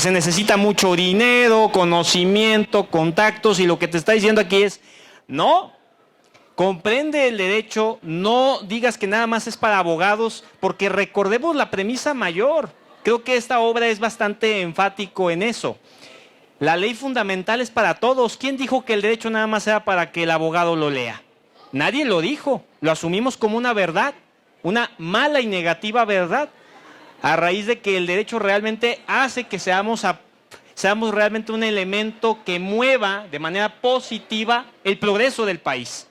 se necesita mucho dinero, conocimiento, contactos, y lo que te está diciendo aquí es, no, comprende el derecho, no digas que nada más es para abogados, porque recordemos la premisa mayor. Creo que esta obra es bastante enfático en eso. La ley fundamental es para todos. ¿Quién dijo que el derecho nada más era para que el abogado lo lea? Nadie lo dijo, lo asumimos como una verdad, una mala y negativa verdad, a raíz de que el derecho realmente hace que seamos seamos realmente un elemento que mueva de manera positiva el progreso del país.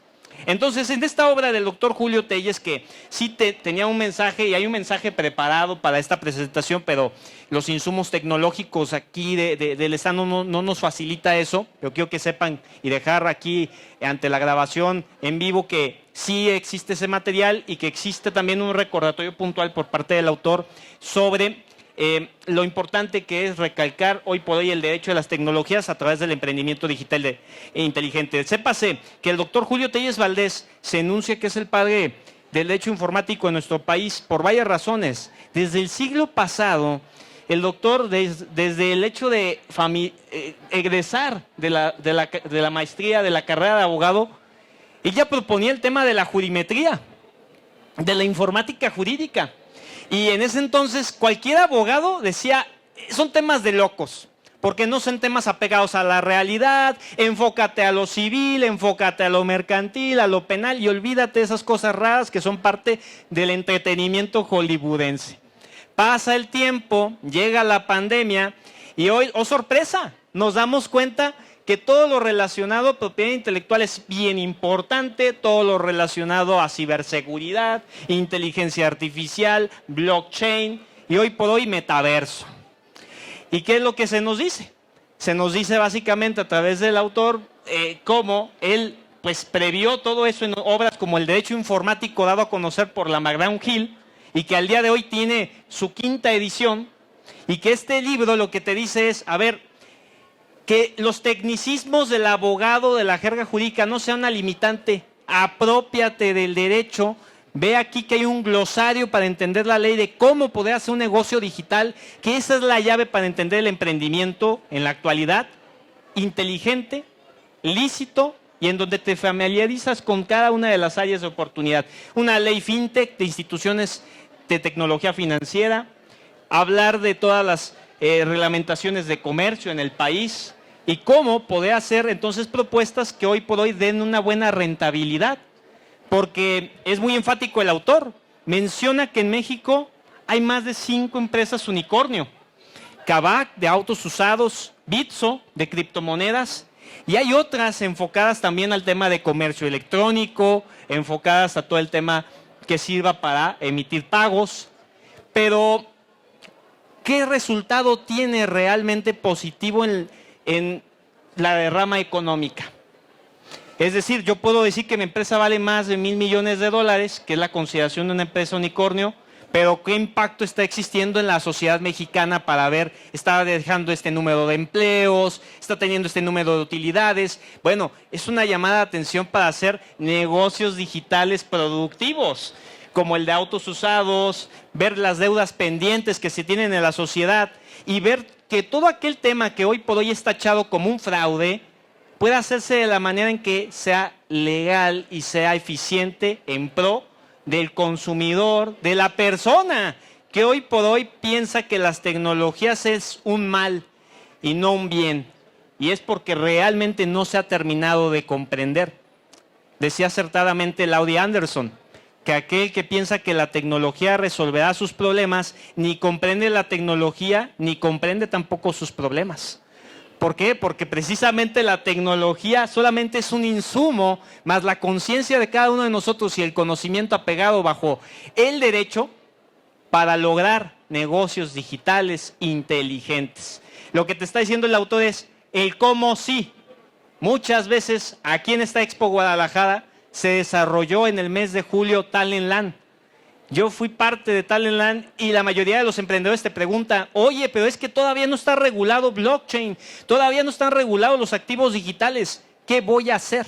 Entonces, en esta obra del doctor Julio Telles, que sí tenía un mensaje, y hay un mensaje preparado para esta presentación, pero los insumos tecnológicos aquí del stand no nos facilita eso, pero quiero que sepan y dejar aquí ante la grabación en vivo que sí existe ese material y que existe también un recordatorio puntual por parte del autor sobre lo importante que es recalcar hoy por hoy el derecho de las tecnologías a través del emprendimiento digital e inteligente. Sépase que el doctor Julio Telles Valdés se enuncia que es el padre del derecho informático en nuestro país por varias razones. Desde el siglo pasado, el doctor, desde el hecho de egresar de la maestría, de la carrera de abogado, ella proponía el tema de la jurimetría, de la informática jurídica. Y en ese entonces cualquier abogado decía, son temas de locos, porque no son temas apegados a la realidad, enfócate a lo civil, enfócate a lo mercantil, a lo penal y olvídate de esas cosas raras que son parte del entretenimiento hollywoodense. Pasa el tiempo, llega la pandemia y hoy, oh sorpresa, nos damos cuenta que todo lo relacionado a propiedad intelectual es bien importante, todo lo relacionado a ciberseguridad, inteligencia artificial, blockchain y hoy por hoy metaverso. ¿Y qué es lo que se nos dice? Se nos dice básicamente a través del autor cómo él pues previó todo eso en obras como el derecho informático dado a conocer por la McGraw-Hill y que al día de hoy tiene su 5ª edición y que este libro lo que te dice es, a ver, que los tecnicismos del abogado, de la jerga jurídica, no sean una limitante. Aprópiate del derecho. Ve aquí que hay un glosario para entender la ley de cómo poder hacer un negocio digital, que esa es la llave para entender el emprendimiento en la actualidad, inteligente, lícito y en donde te familiarizas con cada una de las áreas de oportunidad. Una ley fintech de instituciones de tecnología financiera, hablar de todas las reglamentaciones de comercio en el país, y cómo poder hacer entonces propuestas que hoy por hoy den una buena rentabilidad. Porque es muy enfático el autor. Menciona que en México hay más de 5 empresas unicornio. Kavak de autos usados, Bitso de criptomonedas y hay otras enfocadas también al tema de comercio electrónico, enfocadas a todo el tema que sirva para emitir pagos. Pero, ¿qué resultado tiene realmente positivo en la rama económica? Es decir, yo puedo decir que mi empresa vale más de $1,000 millones, que es la consideración de una empresa unicornio, pero ¿qué impacto está existiendo en la sociedad mexicana para ver, está dejando este número de empleos, está teniendo este número de utilidades? Bueno, es una llamada de atención para hacer negocios digitales productivos, como el de autos usados, ver las deudas pendientes que se tienen en la sociedad y ver que todo aquel tema que hoy por hoy es tachado como un fraude pueda hacerse de la manera en que sea legal y sea eficiente en pro del consumidor, de la persona que hoy por hoy piensa que las tecnologías es un mal y no un bien. Y es porque realmente no se ha terminado de comprender. Decía acertadamente Laurie Anderson, que aquel que piensa que la tecnología resolverá sus problemas, ni comprende la tecnología, ni comprende tampoco sus problemas. ¿Por qué? Porque precisamente la tecnología solamente es un insumo, más la conciencia de cada uno de nosotros y el conocimiento apegado bajo el derecho para lograr negocios digitales inteligentes. Lo que te está diciendo el autor es el cómo sí. Muchas veces aquí en esta Expo Guadalajara se desarrolló en el mes de julio Talentland. Yo fui parte de Talentland y la mayoría de los emprendedores te preguntan, oye, pero es que todavía no está regulado blockchain, todavía no están regulados los activos digitales, ¿qué voy a hacer?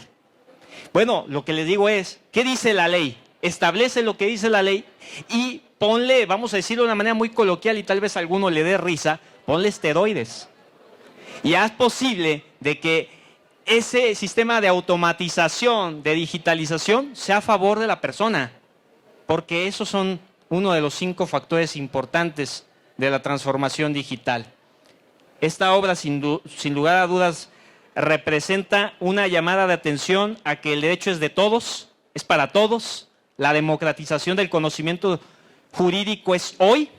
Bueno, lo que les digo es, ¿qué dice la ley? Establece lo que dice la ley y ponle, vamos a decirlo de una manera muy coloquial y tal vez a alguno le dé risa, ponle esteroides. Y haz posible de que ese sistema de automatización, de digitalización, sea a favor de la persona. Porque esos son uno de los 5 factores importantes de la transformación digital. Esta obra, sin lugar a dudas, representa una llamada de atención a que el derecho es de todos, es para todos, la democratización del conocimiento jurídico es hoy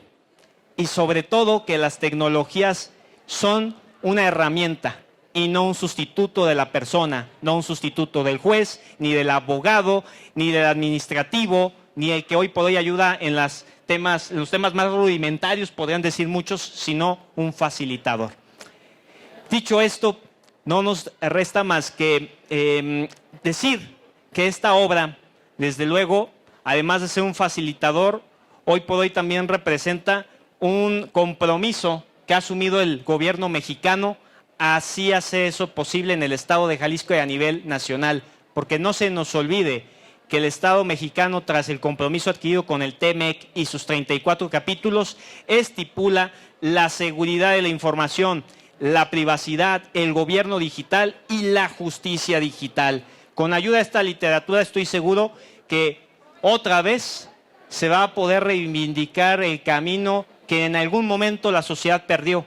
y sobre todo que las tecnologías son una herramienta y no un sustituto de la persona, no un sustituto del juez, ni del abogado, ni del administrativo, ni el que hoy por hoy ayuda en los temas más rudimentarios, podrían decir muchos, sino un facilitador. Dicho esto, no nos resta más que decir que esta obra, desde luego, además de ser un facilitador, hoy por hoy también representa un compromiso que ha asumido el gobierno mexicano, así hace eso posible en el estado de Jalisco y a nivel nacional, porque no se nos olvide que el Estado mexicano, tras el compromiso adquirido con el TEMEC y sus 34 capítulos, estipula la seguridad de la información, la privacidad, el gobierno digital y la justicia digital. Con ayuda de esta literatura estoy seguro que otra vez se va a poder reivindicar el camino que en algún momento la sociedad perdió.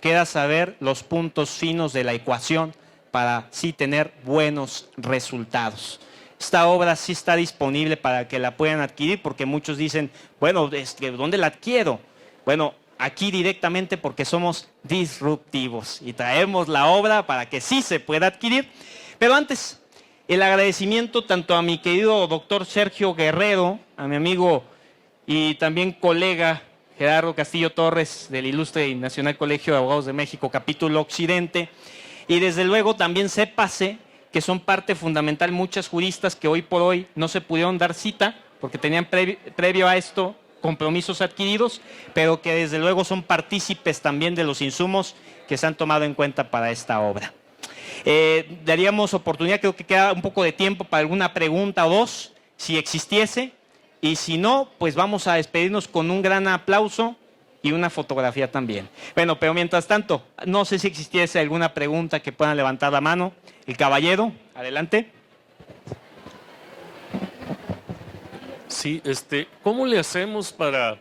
Queda saber los puntos finos de la ecuación para sí tener buenos resultados. Esta obra sí está disponible para que la puedan adquirir, porque muchos dicen, bueno, ¿dónde la adquiero? Bueno, aquí directamente, porque somos disruptivos y traemos la obra para que sí se pueda adquirir. Pero antes, el agradecimiento tanto a mi querido doctor Sergio Guerrero, a mi amigo y también colega Gerardo Castillo Torres, del Ilustre y Nacional Colegio de Abogados de México, capítulo Occidente, y desde luego también sépase que son parte fundamental muchas juristas que hoy por hoy no se pudieron dar cita porque tenían previo a esto compromisos adquiridos, pero que desde luego son partícipes también de los insumos que se han tomado en cuenta para esta obra. Daríamos oportunidad, creo que queda un poco de tiempo para alguna pregunta o dos, si existiese, y si no, pues vamos a despedirnos con un gran aplauso y una fotografía también. Bueno, pero mientras tanto, no sé si existiese alguna pregunta que puedan levantar la mano. El caballero, adelante. Sí, ¿cómo le hacemos para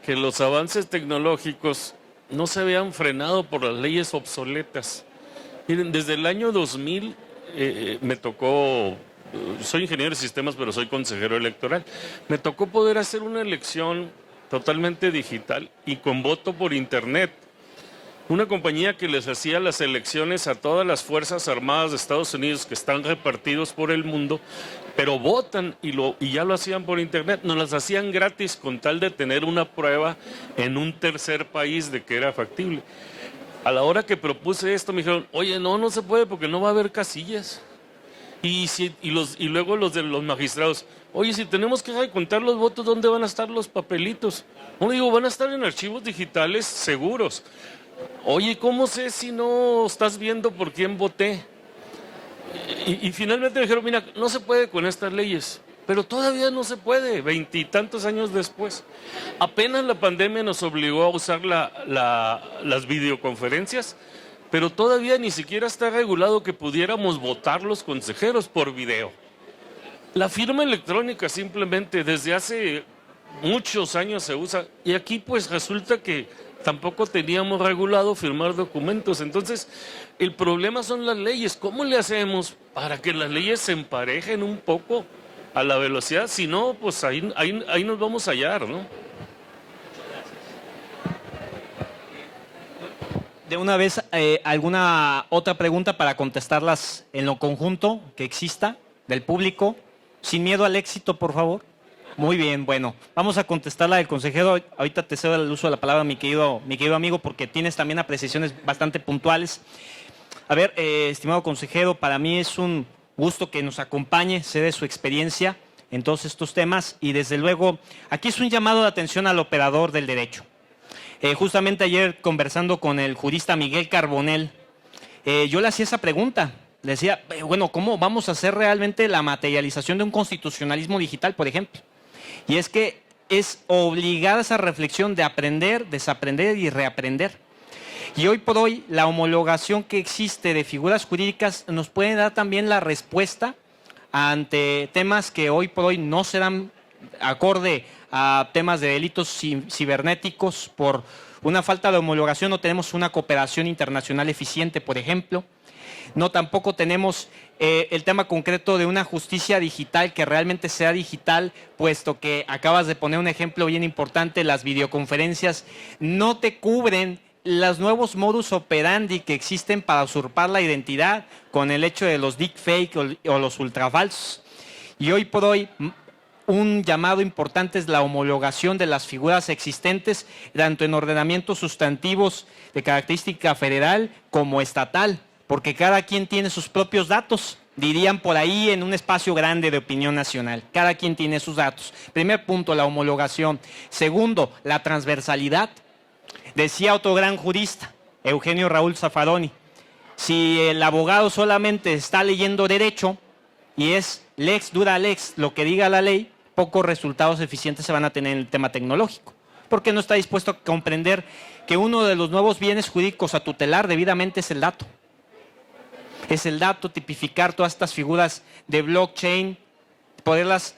que los avances tecnológicos no se vean frenados por las leyes obsoletas? Miren, desde el año 2000 me tocó, soy ingeniero de sistemas, pero soy consejero electoral, me tocó poder hacer una elección totalmente digital y con voto por internet. Una compañía que les hacía las elecciones a todas las Fuerzas Armadas de Estados Unidos que están repartidos por el mundo, pero votan y ya lo hacían por internet, nos las hacían gratis con tal de tener una prueba en un tercer país de que era factible. A la hora que propuse esto me dijeron, oye, no se puede porque no va a haber casillas. Y luego los de los magistrados, oye, si tenemos que recontar los votos, ¿dónde van a estar los papelitos? No, digo, van a estar en archivos digitales seguros. Oye, ¿cómo sé si no estás viendo por quién voté? Y finalmente me dijeron, mira, no se puede con estas leyes, pero todavía no se puede, 20 y tantos años después. Apenas la pandemia nos obligó a usar las videoconferencias, pero todavía ni siquiera está regulado que pudiéramos votar los consejeros por video. La firma electrónica simplemente desde hace muchos años se usa, y aquí pues resulta que tampoco teníamos regulado firmar documentos. Entonces, el problema son las leyes. ¿Cómo le hacemos para que las leyes se emparejen un poco a la velocidad? Si no, pues ahí nos vamos a hallar, ¿no? De una vez, ¿alguna otra pregunta para contestarlas en lo conjunto que exista del público? Sin miedo al éxito, por favor. Muy bien, bueno, vamos a contestar la del consejero. Ahorita te cedo el uso de la palabra, mi querido amigo, porque tienes también apreciaciones bastante puntuales. A ver, estimado consejero, para mí es un gusto que nos acompañe, sé de su experiencia en todos estos temas, y desde luego, aquí es un llamado de atención al operador del derecho. Justamente ayer, conversando con el jurista Miguel Carbonell, yo le hacía esa pregunta. Le decía, bueno, ¿cómo vamos a hacer realmente la materialización de un constitucionalismo digital, por ejemplo? Y es que es obligada esa reflexión de aprender, desaprender y reaprender. Y hoy por hoy la homologación que existe de figuras jurídicas nos puede dar también la respuesta ante temas que hoy por hoy no se dan acorde a temas de delitos cibernéticos. Por una falta de homologación no tenemos una cooperación internacional eficiente, por ejemplo. No, tampoco tenemos el tema concreto de una justicia digital que realmente sea digital, puesto que acabas de poner un ejemplo bien importante, las videoconferencias no te cubren los nuevos modus operandi que existen para usurpar la identidad con el hecho de los deepfake o los ultrafalsos. Y hoy por hoy, un llamado importante es la homologación de las figuras existentes, tanto en ordenamientos sustantivos de característica federal como estatal, porque cada quien tiene sus propios datos, dirían por ahí en un espacio grande de opinión nacional. Cada quien tiene sus datos. Primer punto, la homologación. Segundo, la transversalidad. Decía otro gran jurista, Eugenio Raúl Zaffaroni, si el abogado solamente está leyendo derecho y es lex dura lex lo que diga la ley, pocos resultados eficientes se van a tener en el tema tecnológico, porque no está dispuesto a comprender que uno de los nuevos bienes jurídicos a tutelar debidamente es el dato. Es el dato, tipificar todas estas figuras de blockchain, poderlas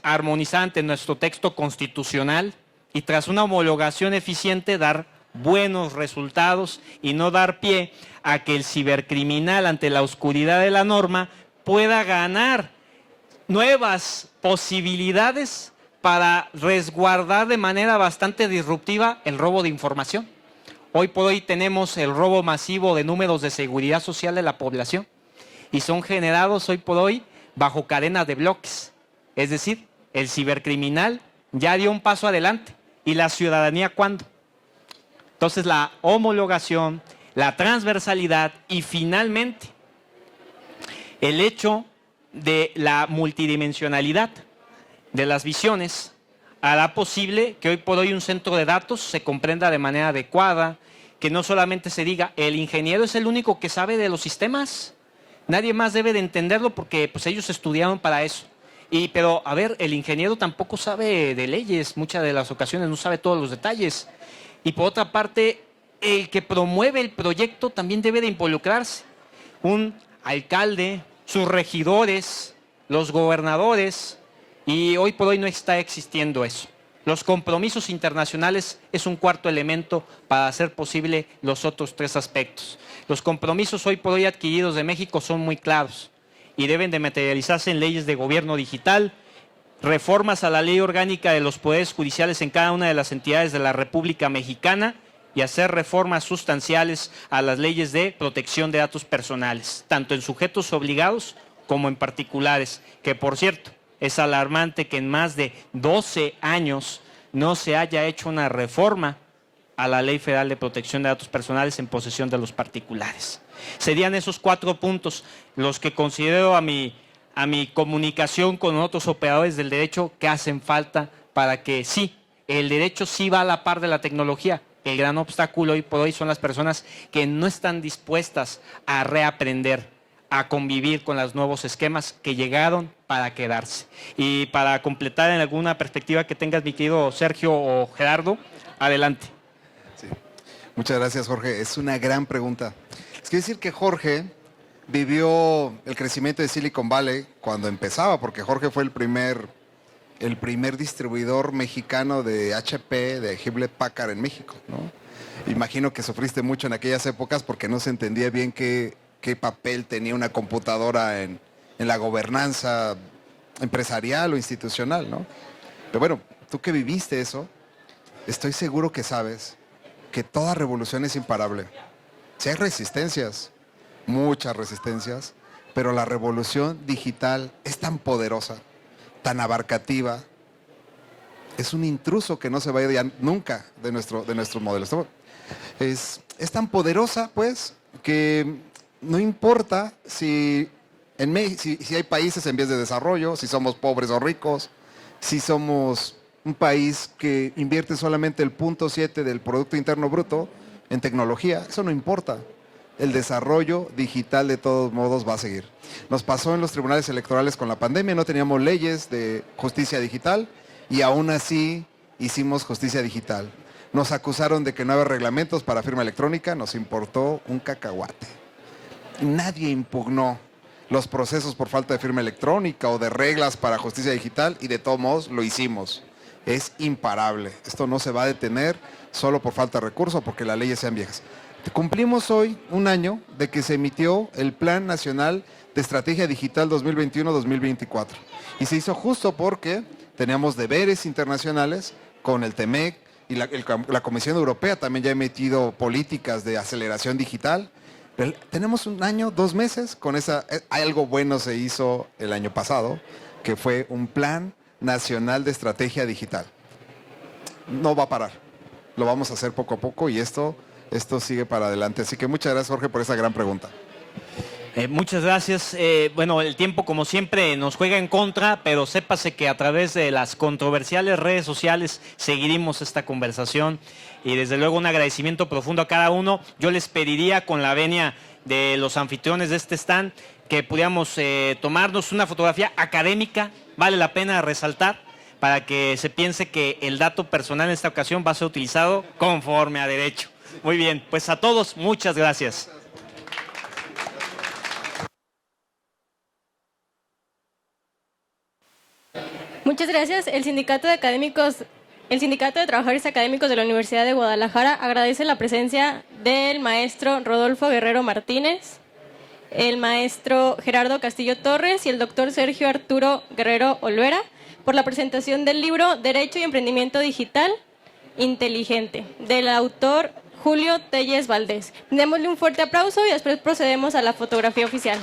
armonizar ante nuestro texto constitucional y tras una homologación eficiente dar buenos resultados y no dar pie a que el cibercriminal ante la oscuridad de la norma pueda ganar nuevas posibilidades para resguardar de manera bastante disruptiva el robo de información. Hoy por hoy tenemos el robo masivo de números de seguridad social de la población y son generados hoy por hoy bajo cadenas de bloques. Es decir, el cibercriminal ya dio un paso adelante. ¿Y la ciudadanía cuándo? Entonces la homologación, la transversalidad y finalmente el hecho de la multidimensionalidad de las visiones hará posible que hoy por hoy un centro de datos se comprenda de manera adecuada, que no solamente se diga, el ingeniero es el único que sabe de los sistemas, nadie más debe de entenderlo porque pues, ellos estudiaron para eso. Pero, a ver, el ingeniero tampoco sabe de leyes, muchas de las ocasiones no sabe todos los detalles. Y por otra parte, el que promueve el proyecto también debe de involucrarse. Un alcalde, sus regidores, los gobernadores, y hoy por hoy no está existiendo eso. Los compromisos internacionales es un cuarto elemento para hacer posible los otros tres aspectos. Los compromisos hoy por hoy adquiridos de México son muy claros y deben de materializarse en leyes de gobierno digital, reformas a la ley orgánica de los poderes judiciales en cada una de las entidades de la República Mexicana y hacer reformas sustanciales a las leyes de protección de datos personales, tanto en sujetos obligados como en particulares, que por cierto, es alarmante que en más de 12 años no se haya hecho una reforma a la Ley Federal de Protección de Datos Personales en posesión de los particulares. Serían esos 4 puntos los que considero a mi comunicación con otros operadores del derecho que hacen falta para que sí, el derecho sí va a la par de la tecnología. El gran obstáculo hoy por hoy son las personas que no están dispuestas a reaprender, a convivir con los nuevos esquemas que llegaron para quedarse. Y para completar en alguna perspectiva que tengas, mi querido Sergio o Gerardo, adelante. Sí. Muchas gracias, Jorge. Es una gran pregunta. Es que decir que Jorge vivió el crecimiento de Silicon Valley cuando empezaba, porque Jorge fue el primer distribuidor mexicano de HP, de Hewlett Packard en México, ¿no? Imagino que sufriste mucho en aquellas épocas porque no se entendía bien qué papel tenía una computadora en la gobernanza empresarial o institucional, ¿no? Pero bueno, tú que viviste eso, estoy seguro que sabes que toda revolución es imparable. Sí hay resistencias, muchas resistencias, pero la revolución digital es tan poderosa, tan abarcativa, es un intruso que no se va a ir ya nunca de nuestro modelo. Es tan poderosa, pues, que no importa si hay países en vías de desarrollo, si somos pobres o ricos, si somos un país que invierte solamente el 0.7 del Producto Interno Bruto en tecnología, eso no importa. El desarrollo digital de todos modos va a seguir. Nos pasó en los tribunales electorales con la pandemia, no teníamos leyes de justicia digital y aún así hicimos justicia digital. Nos acusaron de que no había reglamentos para firma electrónica, nos importó un cacahuate. Nadie impugnó los procesos por falta de firma electrónica o de reglas para justicia digital y de todos modos lo hicimos. Es imparable. Esto no se va a detener solo por falta de recursos, porque las leyes sean viejas. Cumplimos hoy un año de que se emitió el Plan Nacional de Estrategia Digital 2021-2024. Y se hizo justo porque teníamos deberes internacionales con el TEMEC y la Comisión Europea también ya ha emitido políticas de aceleración digital. Pero tenemos un año, 2 meses con esa. Algo bueno se hizo el año pasado, que fue un Plan Nacional de Estrategia Digital. No va a parar, lo vamos a hacer poco a poco y esto sigue para adelante. Así que muchas gracias, Jorge, por esa gran pregunta. Muchas gracias. Bueno, el tiempo, como siempre, nos juega en contra, pero sépase que a través de las controversiales redes sociales seguiremos esta conversación y desde luego un agradecimiento profundo a cada uno. Yo les pediría, con la venia de los anfitriones de este stand, que pudiéramos tomarnos una fotografía académica, vale la pena resaltar, para que se piense que el dato personal en esta ocasión va a ser utilizado conforme a derecho. Muy bien, pues a todos, muchas gracias. Muchas gracias. El Sindicato de Trabajadores Académicos de la Universidad de Guadalajara agradece la presencia del maestro Rodolfo Guerrero Martínez, el maestro Gerardo Castillo Torres y el doctor Sergio Arturo Guerrero Olvera por la presentación del libro Derecho y Emprendimiento Digital Inteligente, del autor Julio Telles Valdés. Démosle un fuerte aplauso y después procedemos a la fotografía oficial.